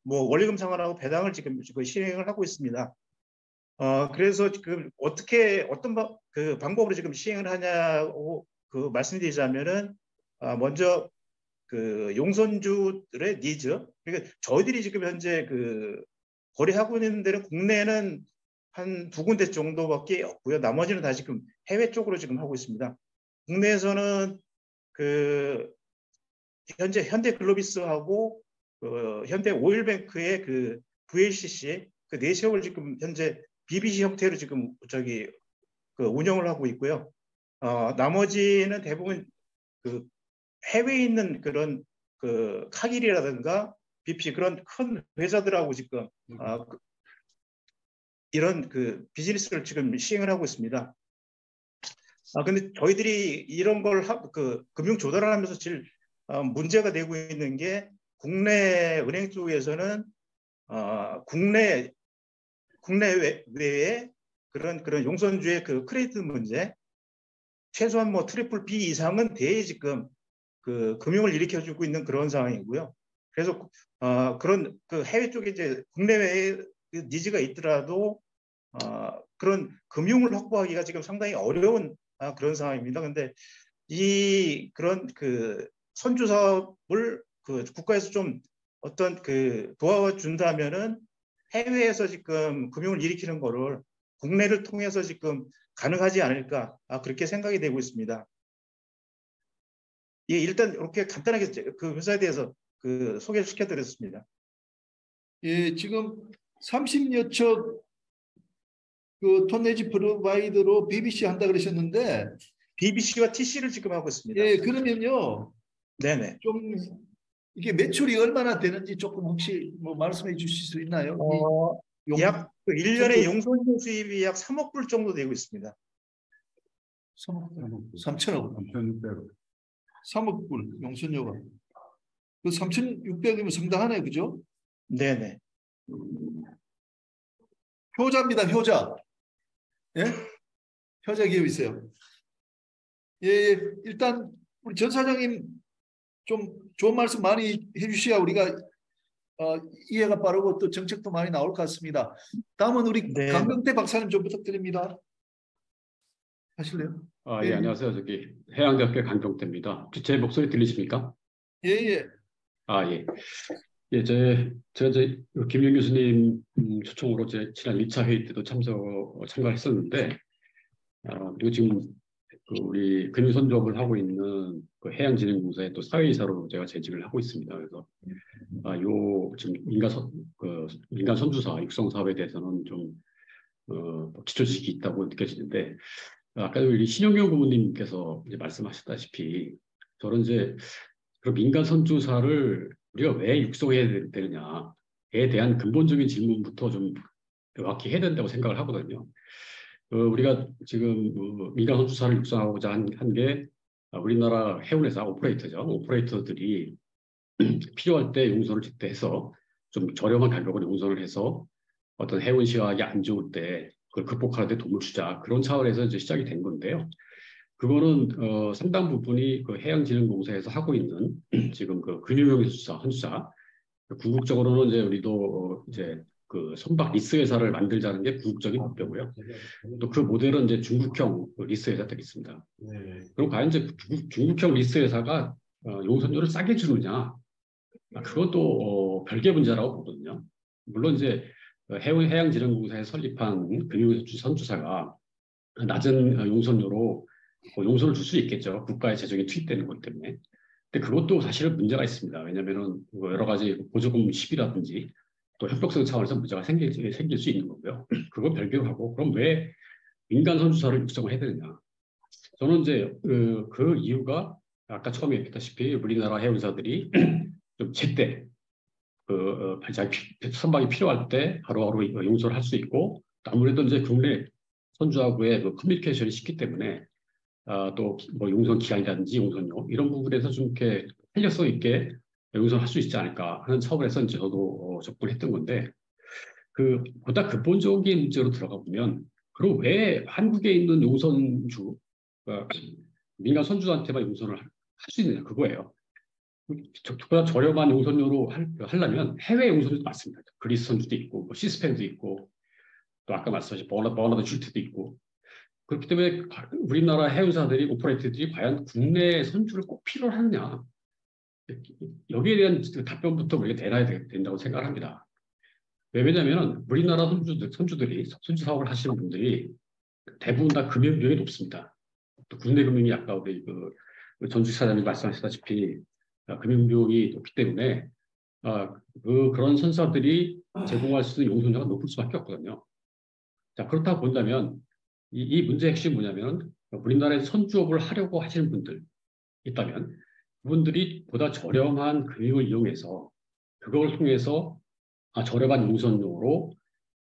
뭐 원리금 상환하고 배당을 지금 시행을 하고 있습니다. 그래서 지금 어떤 방법으로 지금 시행을 하냐고 말씀드리자면은 먼저 그 용선주들의 니즈, 그러니까 저희들이 지금 현재 거래하고 있는 데는 국내는 한 2군데 정도밖에 없고요. 나머지는 다 지금 해외 쪽으로 지금 하고 있습니다. 국내에서는 현재 현대글로비스하고 현대 오일뱅크의 VLCC 네 척을 지금 현재 BBC 형태로 지금 운영을 하고 있고요. 나머지는 대부분 해외에 있는 그런 카길이라든가 BP 그런 큰 회사들하고 지금 이런 비즈니스를 지금 시행을 하고 있습니다. 근데 저희들이 이런 걸 금융 조달을 하면서 제일 문제가 되고 있는 게 국내 은행 쪽에서는 국내 외에 그런 용선주의 크레디트 문제 최소한 뭐 트리플 B 이상은 돼야 지금 금융을 일으켜주고 있는 그런 상황이고요. 그래서 그런 해외 쪽에 이제 국내외에 니즈가 있더라도 그런 금융을 확보하기가 지금 상당히 어려운 그런 상황입니다. 근데 그런 선주 사업을 국가에서 좀 어떤 도와준다면은 해외에서 지금 금융을 일으키는 거를 국내를 통해서 지금 가능하지 않을까 그렇게 생각이 되고 있습니다. 예, 일단 이렇게 간단하게 그 회사에 대해서 소개를 시켜드렸습니다. 예, 지금 30여 척 톤내지 프로바이더로 BBC 한다 그러셨는데 BBC와 TC를 지금 하고 있습니다. 예, 그러면요. 네네. 좀 이게 매출이 얼마나 되는지 조금 혹시 뭐 말씀해 주실 수 있나요? 약 1년에 용선료 수입이 약 3억 불 정도 되고 있습니다. 3천억. 3억 불 용선료가. 3,600이면 상당하네, 그죠? 네네. 효자입니다, 효자. 예? 효자 기업이세요. 예, 일단 우리 전 사장님 좀 좋은 말씀 많이 해주셔야 우리가 이해가 빠르고 또 정책도 많이 나올 것 같습니다. 다음은 우리 강병태 박사님 좀 부탁드립니다. 하실래요? 예, 안녕하세요. 해양대학교 강병태입니다. 제 목소리 들리십니까? 예, 예. 예. 예, 제가 김영 교수님 초청으로 지난 1차 회의 때도 참가했었는데, 그리고 지금 우리 금융선조업을 하고 있는 해양진흥공사의 또 사회이사로 제가 재직을 하고 있습니다. 그래서 지금 민간 선주사 육성 사업에 대해서는 좀 기초 지식이 있다고 느껴지는데, 아까 우리 신영경 부모님께서 이제 말씀하셨다시피 저는 이제 그 민간 선주사를 우리가 왜 육성해야 되느냐에 대한 근본적인 질문부터 좀 명확히 해야 된다고 생각을 하거든요. 우리가 지금 민간 선주사를 육성하고자 한 게 우리나라 해운회사 오퍼레이터죠. 오퍼레이터들이 필요할 때 용선을 제때해서 좀 저렴한 가격으로 용선을 해서 어떤 해운 시각이 안 좋을 때 그걸 극복하는 데 도움을 주자. 그런 차원에서 이제 시작이 된 건데요. 그거는 상당 부분이 그 해양진흥공사에서 하고 있는 지금 그 금융형 선주사 궁극적으로는 이제 우리도 이제 그 선박 리스 회사를 만들자는 게 궁극적인 목표고요. 또 그 모델은 이제 중국형 리스 회사 되겠습니다. 그럼 과연 이제 중국형 리스 회사가 용선료를 싸게 주느냐? 그것도 별개 문제라고 보거든요. 물론 이제 해양진흥공사에 설립한 금융선주사가 낮은 용선료로 용선을 줄 수 있겠죠. 국가의 재정이 투입되는 것 때문에. 근데 그것도 사실은 문제가 있습니다. 왜냐하면 여러 가지 보조금 시비라든지 또 협력성 차원에서 문제가 생길 수 있는 거고요. 그건 별개로 하고 그럼 왜 민간 선주사를 육성을 해야 되느냐? 저는 이제 그 이유가 아까 처음에 얘기했다시피 우리나라 해운사들이 좀 제때 자기 선박이 필요할 때 바로바로 용선을 할 수 있고 아무래도 이제 국내 선주하고의 그 커뮤니케이션이 쉽기 때문에 또 뭐 용선 기간이라든지 용선료 이런 부분에서 좀 이렇게 탄력성 있게 용선을 할 수 있지 않을까 하는 차원에서 이제 저도 접근했던 건데 그 보다 근본적인 문제로 들어가 보면 그럼 왜 한국에 있는 용선주 민간 선주한테만 용선을 할 수 있느냐 그거예요. 보다 저렴한 용선료로 하려면 해외 용선료도 많습니다. 그리스 선주도 있고 뭐 시스펜도 있고 또 아까 말씀하신 버나드 슐트도 있고 그렇기 때문에 우리나라 해운사들이 오퍼레이터들이 과연 국내 선주를 꼭 필요로 하느냐 여기에 대한 답변부터 우리가 내놔야 된다고 생각을 합니다. 왜냐하면 우리나라 선주들이 선주 사업을 하시는 분들이 대부분 다 금융 비용이 높습니다. 또 국내 금융이 아까 우리 그 전주 사장님이 말씀하셨다시피 금융 비용이 높기 때문에 그런 선사들이 제공할 수 있는 용선료가 높을 수밖에 없거든요. 자 그렇다고 본다면 이 문제의 핵심이 뭐냐면 우리나라에 선주업을 하려고 하시는 분들 있다면 그분들이 보다 저렴한 금융을 이용해서 그걸 통해서 저렴한 용선료로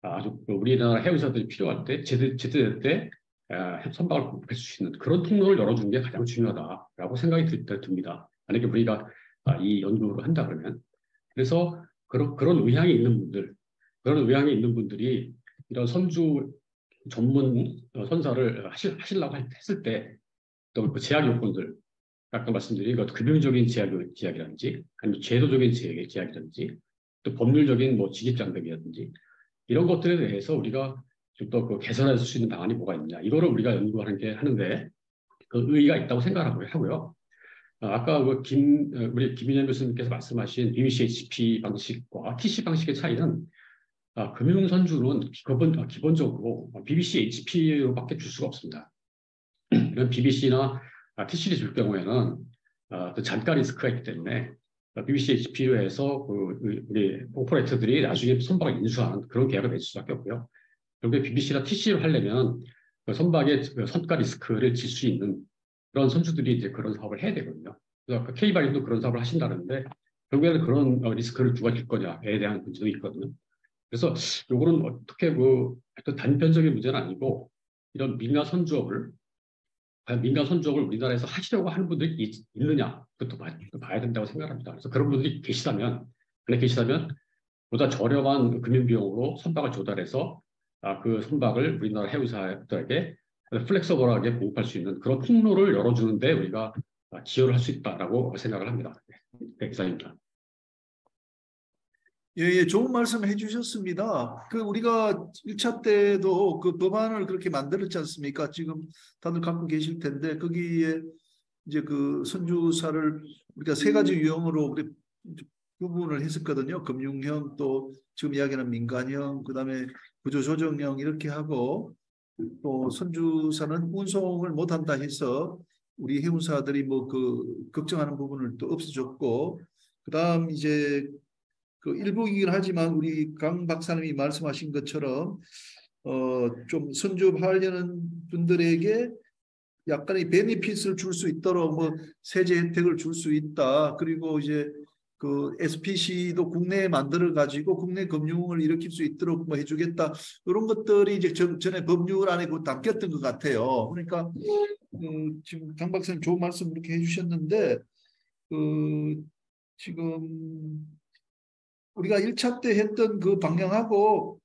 아주 우리나라 해운사들이 필요할 때 제대될 때 선박을 공급할 수 있는 그런 통로를 열어주는 게 가장 중요하다라고 생각이 듭니다. 만약에 우리가 이 연구를 한다 그러면 그래서 그런 의향이 있는 분들이 이런 선주 전문 선사를 하시려고 했을 때 또 그 제약 요건들 아까 말씀드린 금융적인 제약이라든지 아니면 제도적인 제약이라든지 또 법률적인 뭐 직입장벽이라든지 이런 것들에 대해서 우리가 좀 더 개선할 수 있는 방안이 뭐가 있느냐 이거를 우리가 하는데 그 의의가 있다고 생각하고요. 아까 우리 김인현 교수님께서 말씀하신 BBCHP 방식과 TC 방식의 차이는 금융선주는 기본적으로 BBCHP로밖에 줄 수가 없습니다. BBC나 TC를 줄 경우에는 그 잔가 리스크가 있기 때문에 BBCHP로 해서 우리 오퍼레이터들이 나중에 선박을 인수하는 그런 계약을 맺을 수밖에 없고요. 결국에 BBC나 TC를 하려면 그 선박의 선가 리스크를 질 수 있는 그런 선주들이 이제 그런 사업을 해야 되거든요. 그래서 아까 K바님도 그런 사업을 하신다는데 결국에는 그런 리스크를 누가 질 거냐에 대한 문제도 있거든요. 그래서 요거는 어떻게 단편적인 문제는 아니고 이런 민간 선주업을 우리나라에서 하시려고 하는 분들이 있느냐 그것도 봐야 된다고 생각합니다. 그래서 그런 분들이 계시다면 보다 저렴한 금융 비용으로 선박을 조달해서 그 선박을 우리나라 해운사들에게 플렉서블하게 공급할 수 있는 그런 통로를 열어주는데 우리가 기여를 할 수 있다라고 생각을 합니다. 네, 이상입니다. 예, 좋은 말씀 해주셨습니다. 우리가 1차 때도 그 법안을 그렇게 만들었지 않습니까? 지금 다들 갖고 계실 텐데 거기에 이제 그 선주사를 우리가 세 가지 유형으로 우리 구분을 했었거든요. 금융형 또 지금 이야기하는 민간형, 그다음에 구조조정형 이렇게 하고 또 선주사는 운송을 못한다 해서 우리 해운사들이 뭐 걱정하는 부분을 또 없애줬고 그다음 이제 일부이긴 하지만 우리 강 박사님이 말씀하신 것처럼 좀 선주하려는 분들에게 약간의 베니핏을 줄 수 있도록 뭐 세제 혜택을 줄 수 있다. 그리고 이제 그 SPC도 국내에 만들어 가지고 국내 금융을 일으킬 수 있도록 뭐 해주겠다. 이런 것들이 이제 전에 법률 안에 그 담겼던 것 같아요. 그러니까 지금 강 박사님 좋은 말씀 이렇게 해주셨는데 지금 우리가 1차 때 했던 그 방향하고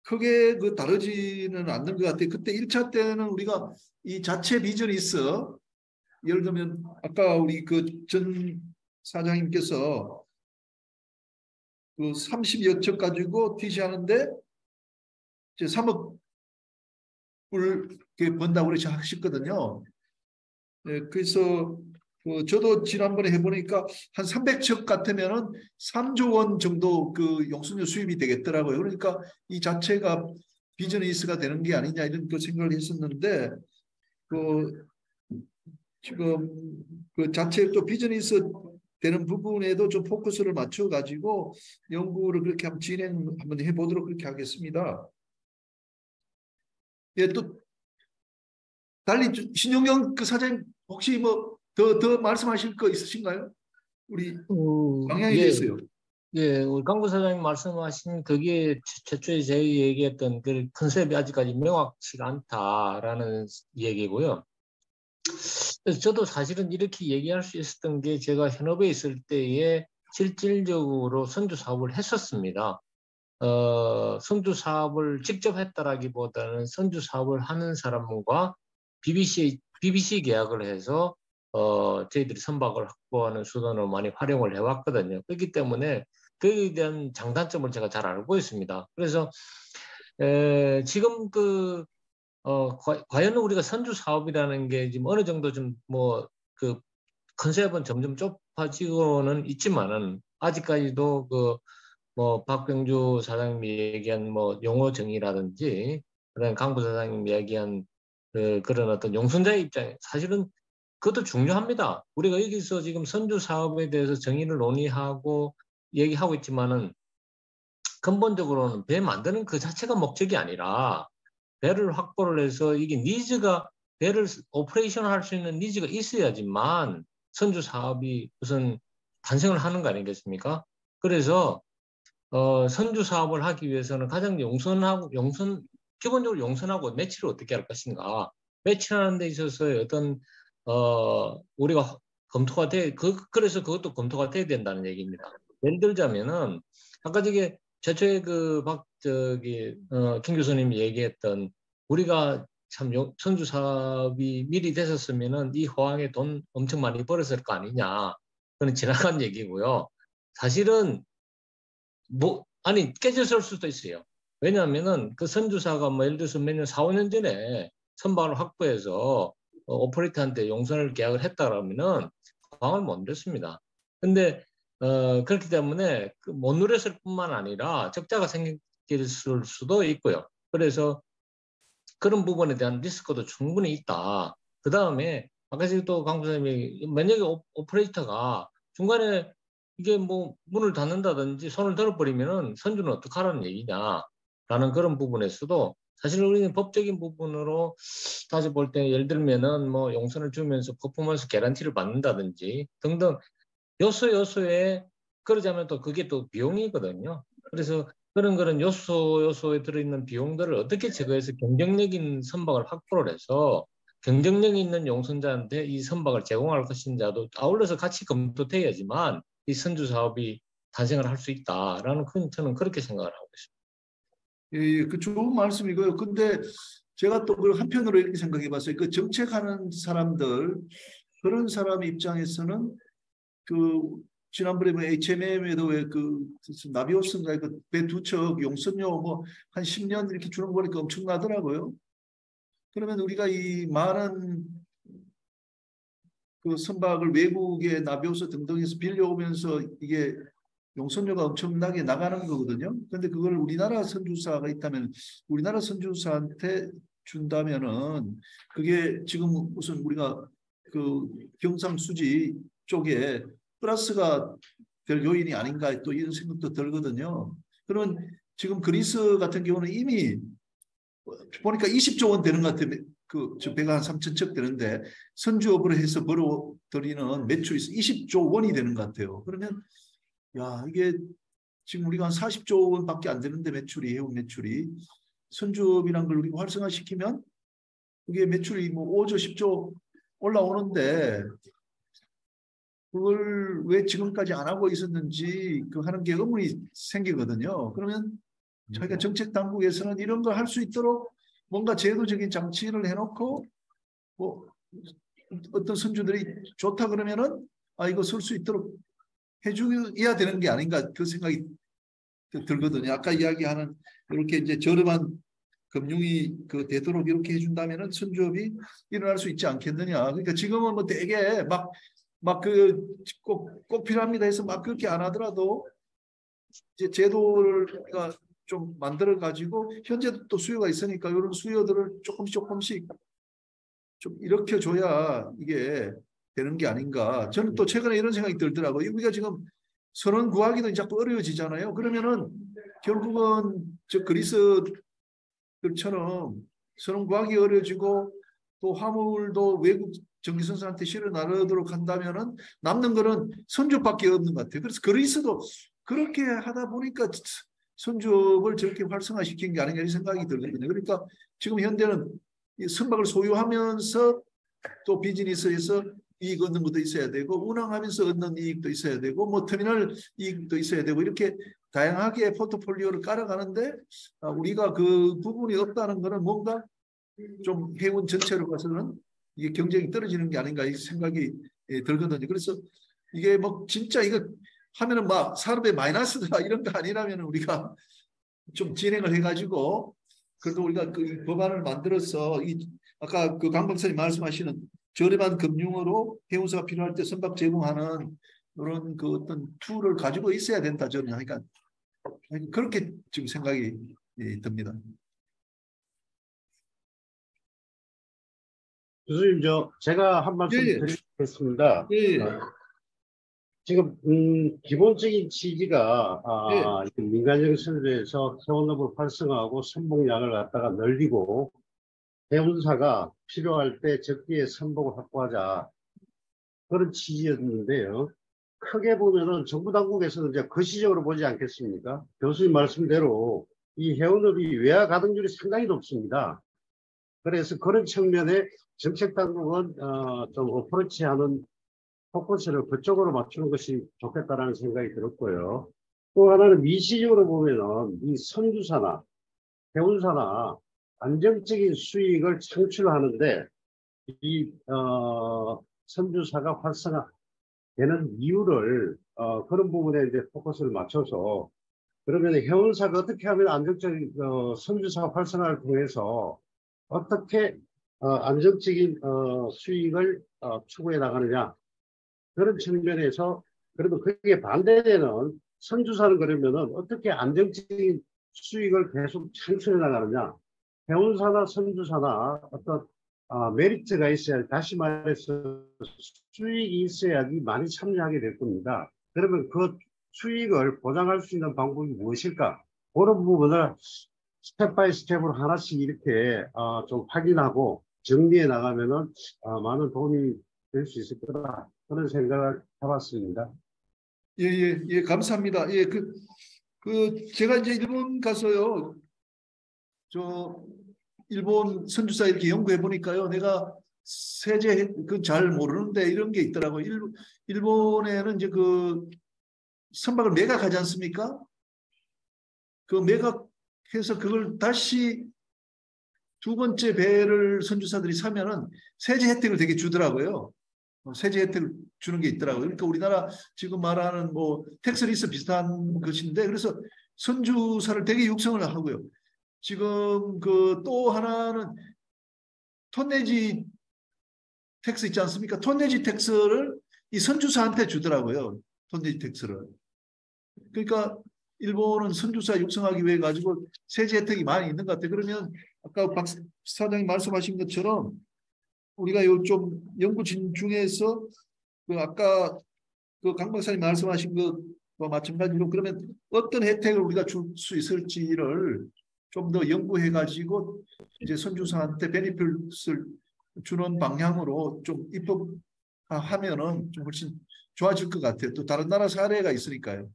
크게 그 다르지는 않는 것 같아요. 그때 1차 때는 우리가 이 자체 비즈니스, 예를 들면 아까 우리 그 전 사장님께서 그 30여 척 가지고 TC하는데 이제 3억 불 번다고 그러시 하셨거든요. 네, 그래서 저도 지난번에 해보니까 한 300척 같으면은 3조 원 정도 그 용선료 수입이 되겠더라고요. 그러니까 이 자체가 비즈니스가 되는 게 아니냐 이런 그 생각을 했었는데 지금 그 자체 또 비즈니스 되는 부분에도 좀 포커스를 맞춰 가지고 연구를 그렇게 한번 해보도록 그렇게 하겠습니다. 예, 또 달리 신용영 그 사장님 혹시 뭐 더 말씀하실 거 있으신가요? 우리 방향이 됐어요. 예, 우리 강부 사장님 말씀하신 그게 최초에 제가 얘기했던 그 컨셉이 아직까지 명확치가 않다라는 얘기고요. 그래서 저도 사실은 이렇게 얘기할 수 있었던 게 제가 현업에 있을 때에 실질적으로 선주 사업을 했었습니다. 선주 사업을 직접 했다라기보다는 선주 사업을 하는 사람과 BBC 계약을 해서 저희들이 선박을 확보하는 수단으로 많이 활용을 해왔거든요. 그렇기 때문에 그에 대한 장단점을 제가 잘 알고 있습니다. 그래서 지금 과연 우리가 선주 사업이라는 게 지금 어느 정도 좀 뭐 그 컨셉은 점점 좁아지고는 있지만은 아직까지도 뭐 박병주 사장님이 얘기한 뭐 용어 정의라든지 그다음 강부 사장님이 얘기한 그런 어떤 용선자의 입장에 사실은 그것도 중요합니다. 우리가 여기서 지금 선주 사업에 대해서 정의를 논의하고 얘기하고 있지만은 근본적으로는 배 만드는 그 자체가 목적이 아니라 배를 확보를 해서 이게 니즈가 배를 오퍼레이션 할 수 있는 니즈가 있어야지만 선주 사업이 우선 탄생을 하는 거 아니겠습니까? 그래서 선주 사업을 하기 위해서는 가장 기본적으로 용선하고 매치를 어떻게 할 것인가. 매치하는 데 있어서 어떤 우리가 검토가 그래서 그것도 검토가 돼야 된다는 얘기입니다. 예를 들자면은 아까 저게 최초에 김 교수님이 얘기했던 우리가 참 선주 사업이 미리 됐었으면은 이 호황에 돈 엄청 많이 벌었을 거 아니냐. 그건 지나간 얘기고요. 사실은 깨졌을 수도 있어요. 왜냐하면은 그 선주사가 뭐 예를 들어서 몇 년, 4, 5년 전에 선박을 확보해서 오퍼레이터한테 용선을 계약을 했다라면은 호황을 못 누렸습니다. 근데 그렇기 때문에 못 누렸을 뿐만 아니라 적자가 생길 수도 있고요. 그래서 그런 부분에 대한 리스크도 충분히 있다. 그 다음에 아까 또 강 부장님이 만약에 오퍼레이터가 중간에 이게 뭐 문을 닫는다든지 손을 들어버리면은 선주는 어떡하라는 얘기냐라는 그런 부분에서도 사실 우리는 법적인 부분으로 다시 볼 때 예를 들면은 뭐 용선을 주면서 퍼포먼스 개런티를 받는다든지 등등 요소에 그러자면 또 그게 또 비용이거든요. 그래서 그런 요소에 들어있는 비용들을 어떻게 제거해서 경쟁력 있는 선박을 확보를 해서 경쟁력 있는 용선자한테 이 선박을 제공할 것인지도 아울러서 같이 검토돼야지만 이 선주 사업이 탄생을 할 수 있다라는 저는 그렇게 생각을 하고 있습니다. 예, 그 좋은 말씀이고요. 근데 제가 또 그 한편으로 이렇게 생각해 봤어요. 그 정책하는 사람들, 그런 사람 입장에서는 지난번에 뭐 HMM에도 나비오스인가 배 2척 용선료 뭐 한 10년 이렇게 주는 거 보니까 엄청나더라고요. 그러면 우리가 이 많은 그 선박을 외국의 나비오스 등등에서 빌려오면서 이게 용선료가 엄청나게 나가는 거거든요. 그런데 그걸 우리나라 선주사가 있다면 우리나라 선주사한테 준다면은 그게 지금 무슨 우리가 그 경상수지 쪽에 플러스가 될 요인이 아닌가 또 이런 생각도 들거든요. 그러면 지금 그리스 같은 경우는 이미 보니까 20조 원 되는 것 같아요. 저 배가 한 3,000척 되는데 선주업으로 해서 벌어들이는 매출이 20조 원이 되는 것 같아요. 그러면 야, 이게 지금 우리가 한 40조 원밖에 안 되는데 매출이, 해운 매출이 선주업이란 걸 우리가 활성화시키면 그게 매출이 뭐 5조 10조 올라오는데 그걸 왜 지금까지 안 하고 있었는지 그 하는 게 의문이 생기거든요. 그러면 저희가 정책 당국에서는 이런 걸 할 수 있도록 뭔가 제도적인 장치를 해놓고 뭐 어떤 선주들이 좋다 그러면은 이거 쓸 수 있도록 해줘야 되는 게 아닌가 그 생각이 들거든요. 아까 이야기하는 이렇게 이제 저렴한 금융이 되도록 이렇게 해준다면은 선주업이 일어날 수 있지 않겠느냐. 그러니까 지금은 뭐 되게 꼭 필요합니다 해서 막 그렇게 안 하더라도 이제 제도를 좀 만들어 가지고 현재도 또 수요가 있으니까 이런 수요들을 조금씩 좀 일으켜줘야 이게 되는 게 아닌가. 저는 또 최근에 이런 생각이 들더라고요. 우리가 지금 선원 구하기도 자꾸 어려워지잖아요. 그러면은 결국은 저 그리스들처럼 선원 구하기 어려워지고 또 화물도 외국 정기선수한테 실어 나르도록 한다면은 남는 거는 선주밖에 없는 것 같아요. 그래서 그리스도 그렇게 하다 보니까 선주업을 저렇게 활성화시킨 게 아닌가 이런 생각이 들거든요. 그러니까 지금 현대는 이 선박을 소유하면서 또 비즈니스에서 이익 얻는 것도 있어야 되고 운항하면서 얻는 이익도 있어야 되고 뭐 터미널 이익도 있어야 되고 이렇게 다양하게 포트폴리오를 깔아가는데 우리가 그 부분이 없다는 것은 뭔가 좀 해운 전체로 봐서는 이게 경쟁이 떨어지는 게 아닌가 이 생각이 들거든요. 그래서 이게 뭐 진짜 이거 하면은 막 산업에 마이너스다 이런 거 아니라면 우리가 좀 진행을 해가지고 그래도 우리가 그 법안을 만들어서 아까 그 강 박사님 말씀하시는 저렴한 금융으로 해운사가 필요할 때 선박 제공하는 그런 그 어떤 툴을 가지고 있어야 된다 저는 그러니까 그렇게 지금 생각이 듭니다. 교수님, 제가 한 말씀 드리겠습니다. 지금 기본적인 취지가 민간적 선주에서 해운업을 활성화하고 선봉량을 갖다가 늘리고 해운사가 필요할 때 적기에 선봉을 확보하자 그런 취지였는데요. 크게 보면은 정부 당국에서는 이제 거시적으로 보지 않겠습니까? 교수님 말씀대로 이 해운업이 외화 가동률이 상당히 높습니다. 그래서 그런 측면에 정책 당국은 좀 어프로치하는 포커스를 그쪽으로 맞추는 것이 좋겠다라는 생각이 들었고요. 또 하나는 미시적으로 보면은 이 선주사나 해운사나 안정적인 수익을 창출하는데 이 선주사가 활성화되는 이유를 그런 부분에 이제 포커스를 맞춰서 그러면 해운사가 어떻게 하면 안정적인 선주사 활성화를 통해서 어떻게 안정적인 수익을 추구해 나가느냐 그런 측면에서 그래도 그게 반대되는 선주사는 그러면은 어떻게 안정적인 수익을 계속 창출해 나가느냐 해운사나 선주사나 어떤 메리트가 있어야 다시 말해서 수익이 있어야지 많이 참여하게 될 겁니다. 그러면 그 수익을 보장할 수 있는 방법이 무엇일까? 그런 부분을 스텝 바이 스텝으로 하나씩 이렇게 좀 확인하고 정리해 나가면은 많은 도움이 될 수 있을 거다. 그런 생각을 해봤습니다. 예, 감사합니다. 예, 제가 이제 일본 가서요, 일본 선주사 이렇게 연구해 보니까요, 내가 세제 잘 모르는데 이런 게 있더라고요. 일본에는 이제 선박을 매각하지 않습니까? 그 매각해서 그걸 다시 두 번째 배를 선주사들이 사면은 세제 혜택을 되게 주더라고요. 세제 혜택을 주는 게 있더라고요. 그러니까 우리나라 지금 말하는 뭐 텍스리스 비슷한 것인데 그래서 선주사를 되게 육성을 하고요. 지금 또 하나는 톤내지 텍스 있지 않습니까? 톤내지 텍스를 이 선주사한테 주더라고요. 톤내지 텍스를. 그러니까 일본은 선주사 육성하기 위해 가지고 세제 혜택이 많이 있는 것 같아요. 그러면 아까 박 사장님 말씀하신 것처럼 우리가 요 좀 연구 중에서 아까 강 박사님 말씀하신 것과 마찬가지로 그러면 어떤 혜택을 우리가 줄 수 있을지를 좀 더 연구해가지고 이제 선주사한테 베니핏을 주는 방향으로 좀 입법하면은 좀 훨씬 좋아질 것 같아요. 또 다른 나라 사례가 있으니까요.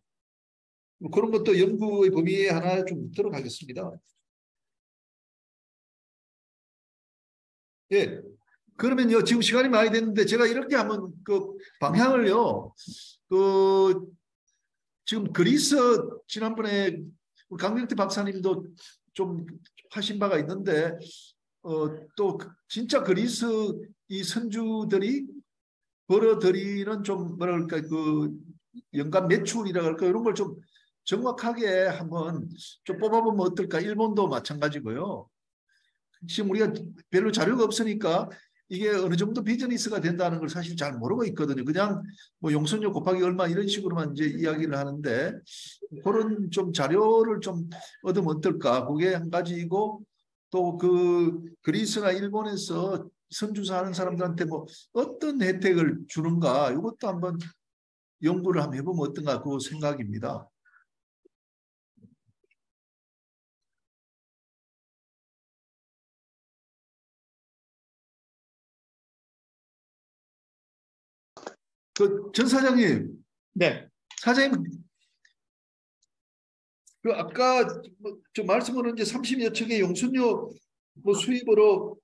뭐 그런 것도 연구의 범위에 하나 좀 들어가겠습니다. 예. 그러면요, 지금 시간이 많이 됐는데 제가 이렇게 한번 그 방향을요, 지금 그리스 지난번에 강명태 박사님도 좀 하신 바가 있는데, 또 진짜 그리스 이 선주들이 벌어들이는 좀 뭐랄까 그 연간 매출이라 할까 이런 걸 좀 정확하게 한번 좀 뽑아보면 어떨까? 일본도 마찬가지고요. 지금 우리가 별로 자료가 없으니까 이게 어느 정도 비즈니스가 된다는 걸 사실 잘 모르고 있거든요. 그냥 뭐 용선료 곱하기 얼마 이런 식으로만 이제 이야기를 하는데 그런 좀 자료를 좀 얻으면 어떨까? 그게 한 가지이고 또 그 그리스나 일본에서 선주사 하는 사람들한테 뭐 어떤 혜택을 주는가 이것도 한번 연구를 한번 해보면 어떤가 그 생각입니다. 그 전 사장님, 네. 사장님, 그 아까 저 말씀으로 이제 30여 척의 용선료 뭐 수입으로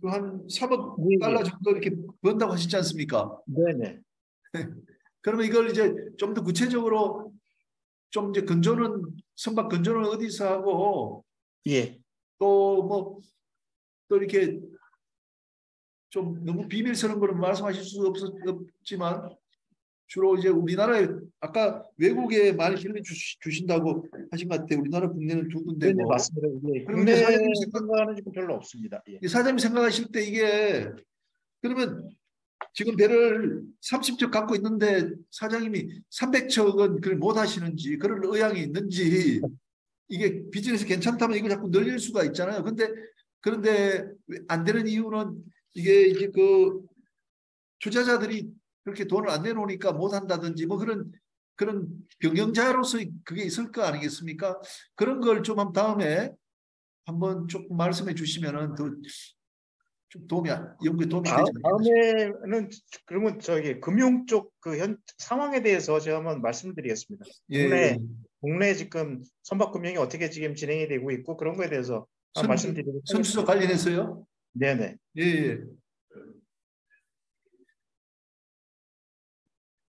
그 한 3억 달러 정도 이렇게 번다고 하시지 않습니까? 네네. 그러면 이걸 이제 좀 더 구체적으로 좀 이제 근조는 선박 근조는 어디서 하고 예. 또 뭐 또 이렇게 좀 너무 비밀스러운 거는 말씀하실 수 없지만 주로 이제 우리나라에 아까 외국에 많이 길게 주신다고 하신 것 같아요. 우리나라 국내는 두 군데고. 네, 맞습니다. 예. 그리고 이제 사장님 생각하는 지금 별로 없습니다. 예. 사장님 생각하실 때 이게 그러면 지금 배를 30척 갖고 있는데 사장님이 300척은 그걸 못 하시는지 그런 의향이 있는지 이게 비즈니스 괜찮다면 이거 자꾸 늘릴 수가 있잖아요. 그런데 안 되는 이유는 이게 이제 그 투자자들이 그렇게 돈을 안 내놓으니까 못 한다든지 뭐 그런 경영자로서 그게 있을 거 아니겠습니까? 그런 걸 좀 다음에 한번 조금 말씀해 주시면은 더 좀 연구에 도움이 되지 않겠습니까? 다음에는 그러면 저기 금융 쪽 그 현 상황에 대해서 제가 한번 말씀드리겠습니다. 국내 지금 선박 금융이 어떻게 지금 진행이 되고 있고 그런 거에 대해서 말씀드리겠습니다. 선주사 관련해서요? 네네. 예.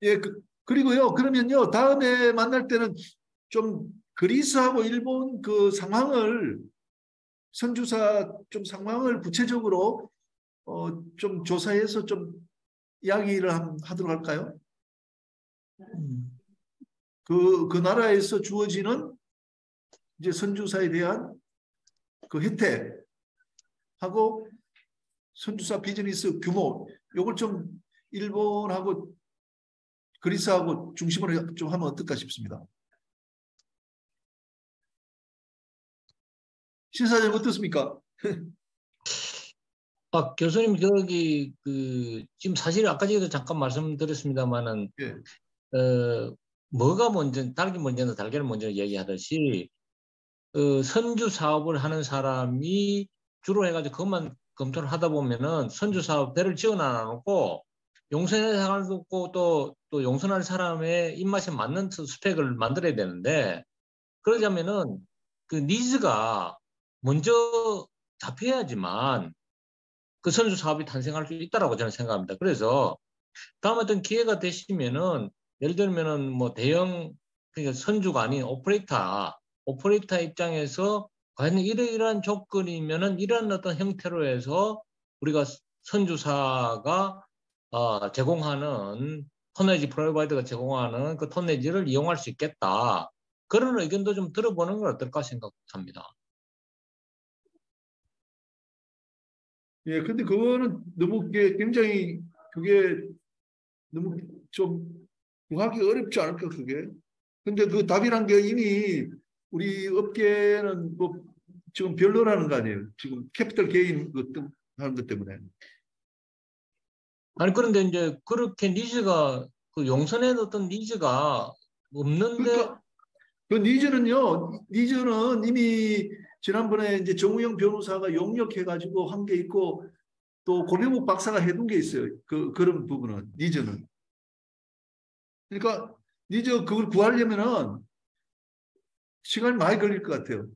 예, 그리고요, 그러면요, 다음에 만날 때는 좀 그리스하고 일본 그 상황을, 선주사 좀 상황을 구체적으로 좀 조사해서 좀 이야기를 하도록 할까요? 그 나라에서 주어지는 이제 선주사에 대한 그 혜택하고 선주사 비즈니스 규모, 요걸 좀 일본하고 그리스하고 중심으로 좀 하면 어떨까 싶습니다. 신사장님 어떻습니까? 교수님 지금 사실 아까 전에도 잠깐 말씀드렸습니다만은 예. 뭐가 먼저 닭이 먼저나 달걀이 먼저 얘기하듯이 선주 사업을 하는 사람이 주로 해가지고 그것만 검토를 하다 보면은 선주 사업 배를 지어놔 놓고 용선할 사람도 없고 또 용선할 사람의 입맛에 맞는 스펙을 만들어야 되는데 그러자면은 그 니즈가 먼저 잡혀야지만 그 선주 사업이 탄생할 수 있다라고 저는 생각합니다. 그래서 다음 어떤 기회가 되시면은 예를 들면은 뭐 대형 그러니까 선주가 아닌 오퍼레이터 입장에서 과연 이러이러한 조건이면은 이런 어떤 형태로 해서 우리가 선주사가 제공하는 턴네지 프로바이더가 제공하는 그 턴네지를 이용할 수 있겠다. 그런 의견도 좀 들어보는 건 어떨까 생각합니다. 예, 근데 그거는 너무 굉장히 그게 너무 좀 구하기 어렵지 않을까 그게. 근데 그 답이란 게 이미 우리 업계는 뭐 지금 별로라는 거 아니에요. 지금 캐피털 게인 하는 것 때문에. 아니 그런데 이제 그렇게 니즈가 그 용선에 어떤 니즈가 없는데 그 니즈는 이미 지난번에 이제 정우영 변호사가 용역해가지고 한 게 있고 또 고병욱 박사가 해둔 게 있어요. 그런 부분은 니즈는. 그러니까 니즈 그걸 구하려면은 시간이 많이 걸릴 것 같아요.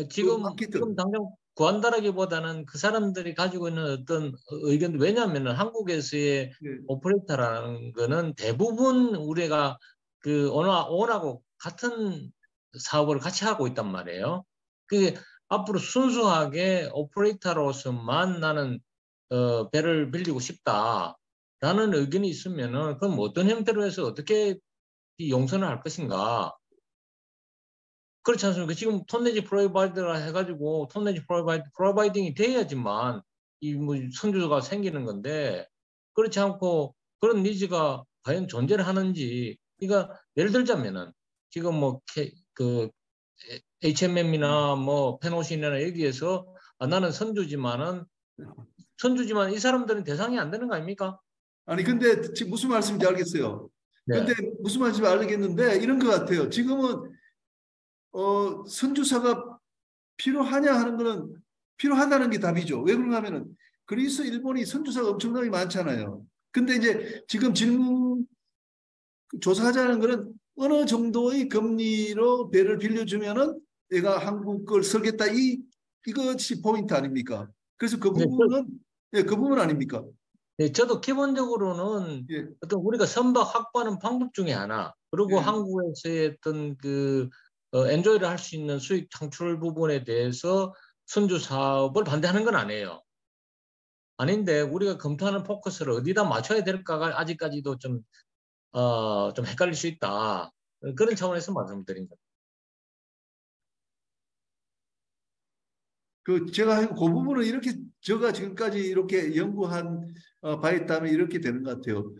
지금 당장 구한다라기보다는 그 사람들이 가지고 있는 어떤 의견, 왜냐하면 한국에서의 네. 오퍼레이터라는 거는 대부분 우리가 그 온하고 같은 사업을 같이 하고 있단 말이에요. 그 앞으로 순수하게 오퍼레이터로서만 나는 배를 빌리고 싶다라는 의견이 있으면은 그럼 어떤 형태로 해서 어떻게 이 용선을 할 것인가? 그렇지 않습니까? 지금 톤내지 프로바이더라 해가지고 톤내지 프로바이딩이 돼야지만 이 뭐 선주가 생기는 건데 그렇지 않고 그런 니즈가 과연 존재를 하는지. 그러니까 예를 들자면은 지금 뭐 그 HMM이나 뭐 페노신이나 여기에서 나는 선주지만 이 사람들은 대상이 안 되는 거 아닙니까? 아니 근데 지금 무슨 말씀인지 알겠어요. 네. 근데 무슨 말인지 알겠는데 이런 것 같아요. 지금은 선주사가 필요하냐 하는 거는 필요하다는 게 답이죠. 왜 그런가 하면은 그리스, 일본이 선주사가 엄청나게 많잖아요. 근데 이제 지금 질문 조사하자는 거는 어느 정도의 금리로 배를 빌려주면은 내가 한국 걸 쓰겠다 이것이 포인트 아닙니까? 그래서 그 부분은 그 부분 아닙니까? 네, 저도 기본적으로는 예. 어떤 우리가 선박 확보하는 방법 중에 하나, 그리고 예. 한국에서의 어떤 그 엔조이를 할 수 있는 수익 창출 부분에 대해서 선주 사업을 반대하는 건 아니에요. 아닌데 우리가 검토하는 포커스를 어디다 맞춰야 될까가 아직까지도 좀 헷갈릴 수 있다. 그런 차원에서 말씀드린 겁니다. 제가 그 부분은 이렇게 제가 지금까지 이렇게 연구한 바에 따르면 이렇게 되는 것 같아요.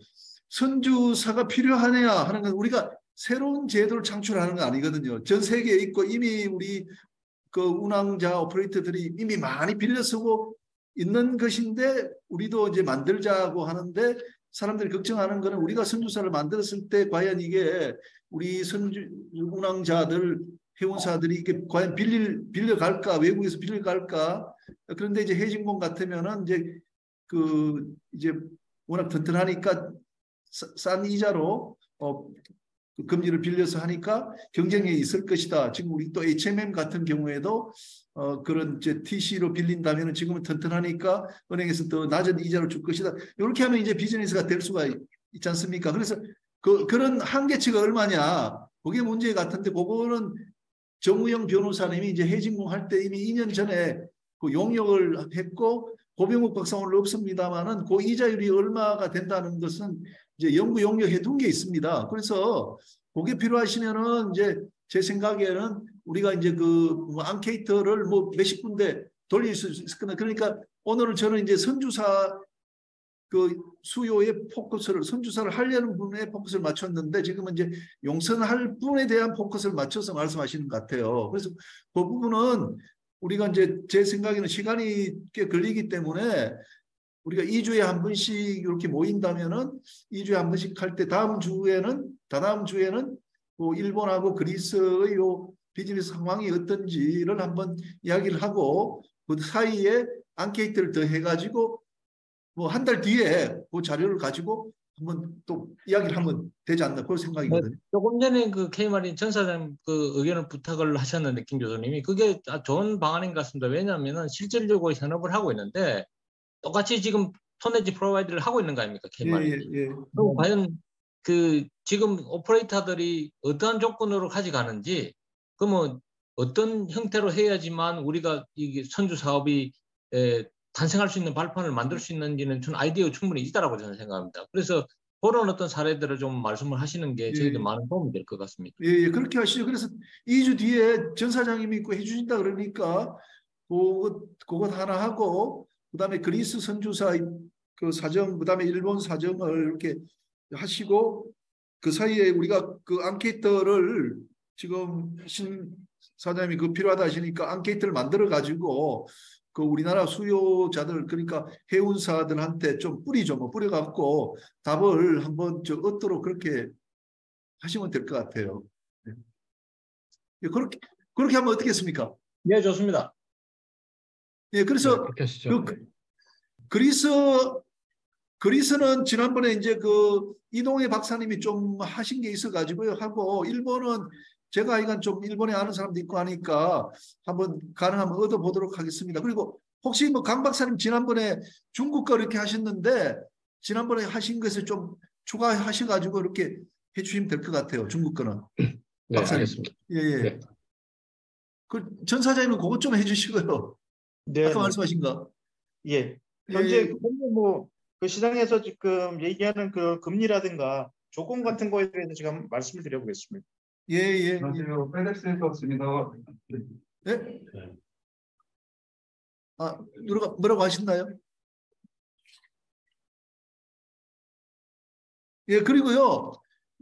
선주사가 필요하냐 하는 건 우리가 새로운 제도를 창출하는 건 아니거든요. 전 세계에 있고 이미 우리 그 운항자 오퍼레이터들이 이미 많이 빌려 쓰고 있는 것인데 우리도 이제 만들자고 하는데 사람들이 걱정하는 거는 우리가 선주사를 만들었을 때 과연 이게 우리 운항자들 해운사들이 이게 과연 빌려갈까 외국에서 빌려갈까. 그런데 이제 해진공 같으면은 이제 워낙 튼튼하니까 싼 이자로 금리를 빌려서 하니까 경쟁력이 있을 것이다. 지금 우리 또 HMM 같은 경우에도 그런 이제 TC로 빌린다면 지금은 튼튼하니까 은행에서 더 낮은 이자를 줄 것이다. 이렇게 하면 이제 비즈니스가 될 수가 있지 않습니까? 그래서 그런 한계치가 얼마냐? 그게 문제 같은데 그거는 정우영 변호사님이 이제 해진공 할 때 이미 2년 전에 그 용역을 했고 고병욱 박사 오늘 없습니다만은 그 이자율이 얼마가 된다는 것은 이제 연구 용역해 둔 게 있습니다. 그래서 그게 필요하시면은 이제 제 생각에는 우리가 이제 앙케이터를 뭐 몇십 군데 돌릴 수 있을 거나 그러니까 오늘은 저는 이제 선주사 그 수요의 포커스를 선주사를 하려는 분에 포커스를 맞췄는데 지금은 이제 용선할 분에 대한 포커스를 맞춰서 말씀하시는 것 같아요. 그래서 그 부분은 우리가 이제 제 생각에는 시간이 꽤 걸리기 때문에 우리가 2주에 한 번씩 이렇게 모인다면은 2주에 한 번씩 할 때 다다음 주에는 뭐 일본하고 그리스의 요 비즈니스 상황이 어떤지를 한번 이야기를 하고 그 사이에 앙케이트를 더 해가지고 뭐 한 달 뒤에 그 자료를 가지고 한번 또 이야기를 하면 되지 않나 그런 생각이거든요. 조금 전에 그 K마린 전 사장 그 의견을 부탁을 하셨는데 김 교수님이 그게 좋은 방안인 것 같습니다. 왜냐하면 실질적으로 현업을 하고 있는데 똑같이 지금 톤내지 프로바이드를 하고 있는 거 아닙니까? K마린이. 예. 그럼 과연 그 지금 오퍼레이터들이 어떠한 조건으로 가져가는지 그러면 어떤 형태로 해야지만 우리가 이 선주 사업이 탄생할 수 있는 발판을 만들 수 있는지는 저는 아이디어가 충분히 있다라고 저는 생각합니다. 그래서 그런 어떤 사례들을 좀 말씀을 하시는 게 저희들 많은 도움이 될 것 같습니다. 예, 그렇게 하시죠. 그래서 2주 뒤에 전 사장님이 있고 해주신다 그러니까 그것 하나 하고 그다음에 그리스 선주사 그 사정 그다음에 일본 사정을 이렇게 하시고 그 사이에 우리가 그 앙케이터를 지금 신 사장님이 그 필요하다 하시니까 앙케이터를 만들어 가지고 그 우리나라 수요자들 그러니까 해운사들한테 좀 뿌려갖고 답을 한번 얻도록 그렇게 하시면 될 것 같아요. 예, 그렇게 하면 어떻겠습니까? 네, 좋습니다. 예, 그래서 그렇게 하시죠. 그리스는 지난번에 이제 그 이동해 박사님이 좀 하신 게 있어가지고요 하고, 일본은 제가 이간 좀 일본에 아는 사람도 있고 하니까 한번 가능하면 얻어보도록 하겠습니다. 그리고 혹시 뭐 강 박사님 지난번에 중국 거 이렇게 하셨는데 지난번에 하신 것을 좀 추가하셔가지고 이렇게 해주시면 될 것 같아요. 중국 거는. 네, 박사님. 알겠습니다. 예, 예. 네. 그 전 사장님은 그것 좀 해주시고요. 네, 아까 네. 말씀하신 거. 예. 현제 예. 뭐 그 시장에서 지금 얘기하는 그 금리라든가 조건 같은 거에 대해서 제가 한번 말씀을 드려보겠습니다. 예, 예. 안녕하세요. 페덱스에서 왔습니다. 예? 아, 뭐라고 하셨나요? 예, 그리고요,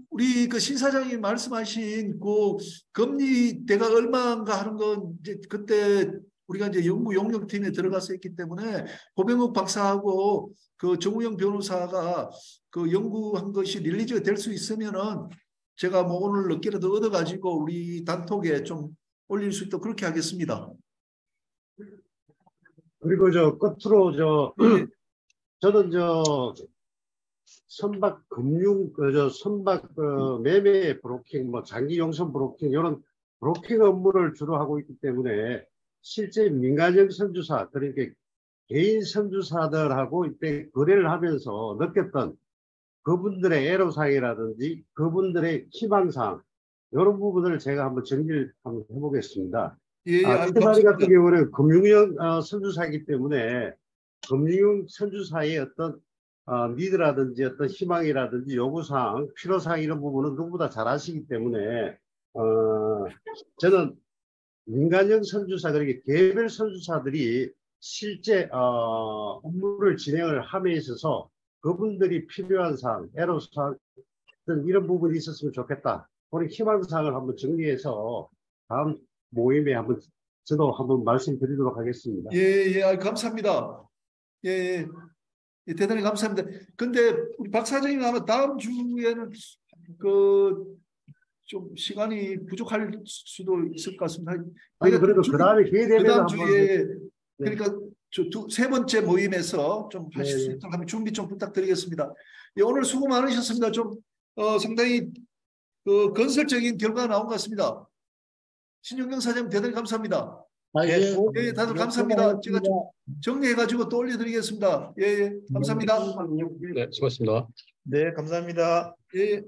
우리 그 신사장이 말씀하신 그 금리대가 얼마인가 하는 건 이제 그때 우리가 이제 연구 용역팀에 들어가서 했기 때문에 고병욱 박사하고 그 정우영 변호사가 그 연구한 것이 릴리즈가 될 수 있으면은 제가 뭐 오늘 늦게라도 얻어가지고 우리 단톡에 좀 올릴 수 있도록 그렇게 하겠습니다. 그리고 저 끝으로 저는 선박 금융 선박 매매 브로킹 뭐 장기 용선 브로킹 이런 브로킹 업무를 주로 하고 있기 때문에 실제 민간형 선주사 그러니까 개인 선주사들하고 이때 거래를 하면서 느꼈던 그분들의 애로사항이라든지 그분들의 희망사항 이런 부분을 제가 한번 정리를 한번 해보겠습니다. 예, 최다리 같은 경우는 금융형 선주사이기 때문에 금융형 선주사의 어떤 니드라든지 어떤 희망이라든지 요구사항, 필요사항 이런 부분은 누구보다 잘 아시기 때문에 저는 민간형 선주사 그러니까 개별 선주사들이 실제 업무를 진행을 함에 있어서 그분들이 필요한 사항, 애로사항 이런 부분이 있었으면 좋겠다. 그런 희망사항을 한번 정리해서 다음 모임에 저도 한번 말씀드리도록 하겠습니다. 예, 예, 감사합니다. 예, 예. 예, 대단히 감사합니다. 근데 우리 박 사장님 아마 다음 주에는 좀 시간이 부족할 수도 있을 것 같습니다. 아니 그래도 그 다음에 기회 되면 그다음 한번 주에 그러니까 세 번째 모임에서 좀 하실 수 있도록 하면 준비 좀 부탁드리겠습니다. 예, 오늘 수고 많으셨습니다. 좀 상당히 건설적인 결과가 나온 것 같습니다. 신영경 사장님 대단히 감사합니다. 예. 예, 다들 감사합니다. 제가 좀 정리해가지고 또 올려드리겠습니다. 예, 예, 감사합니다. 네, 수고하셨습니다. 네, 감사합니다. 예.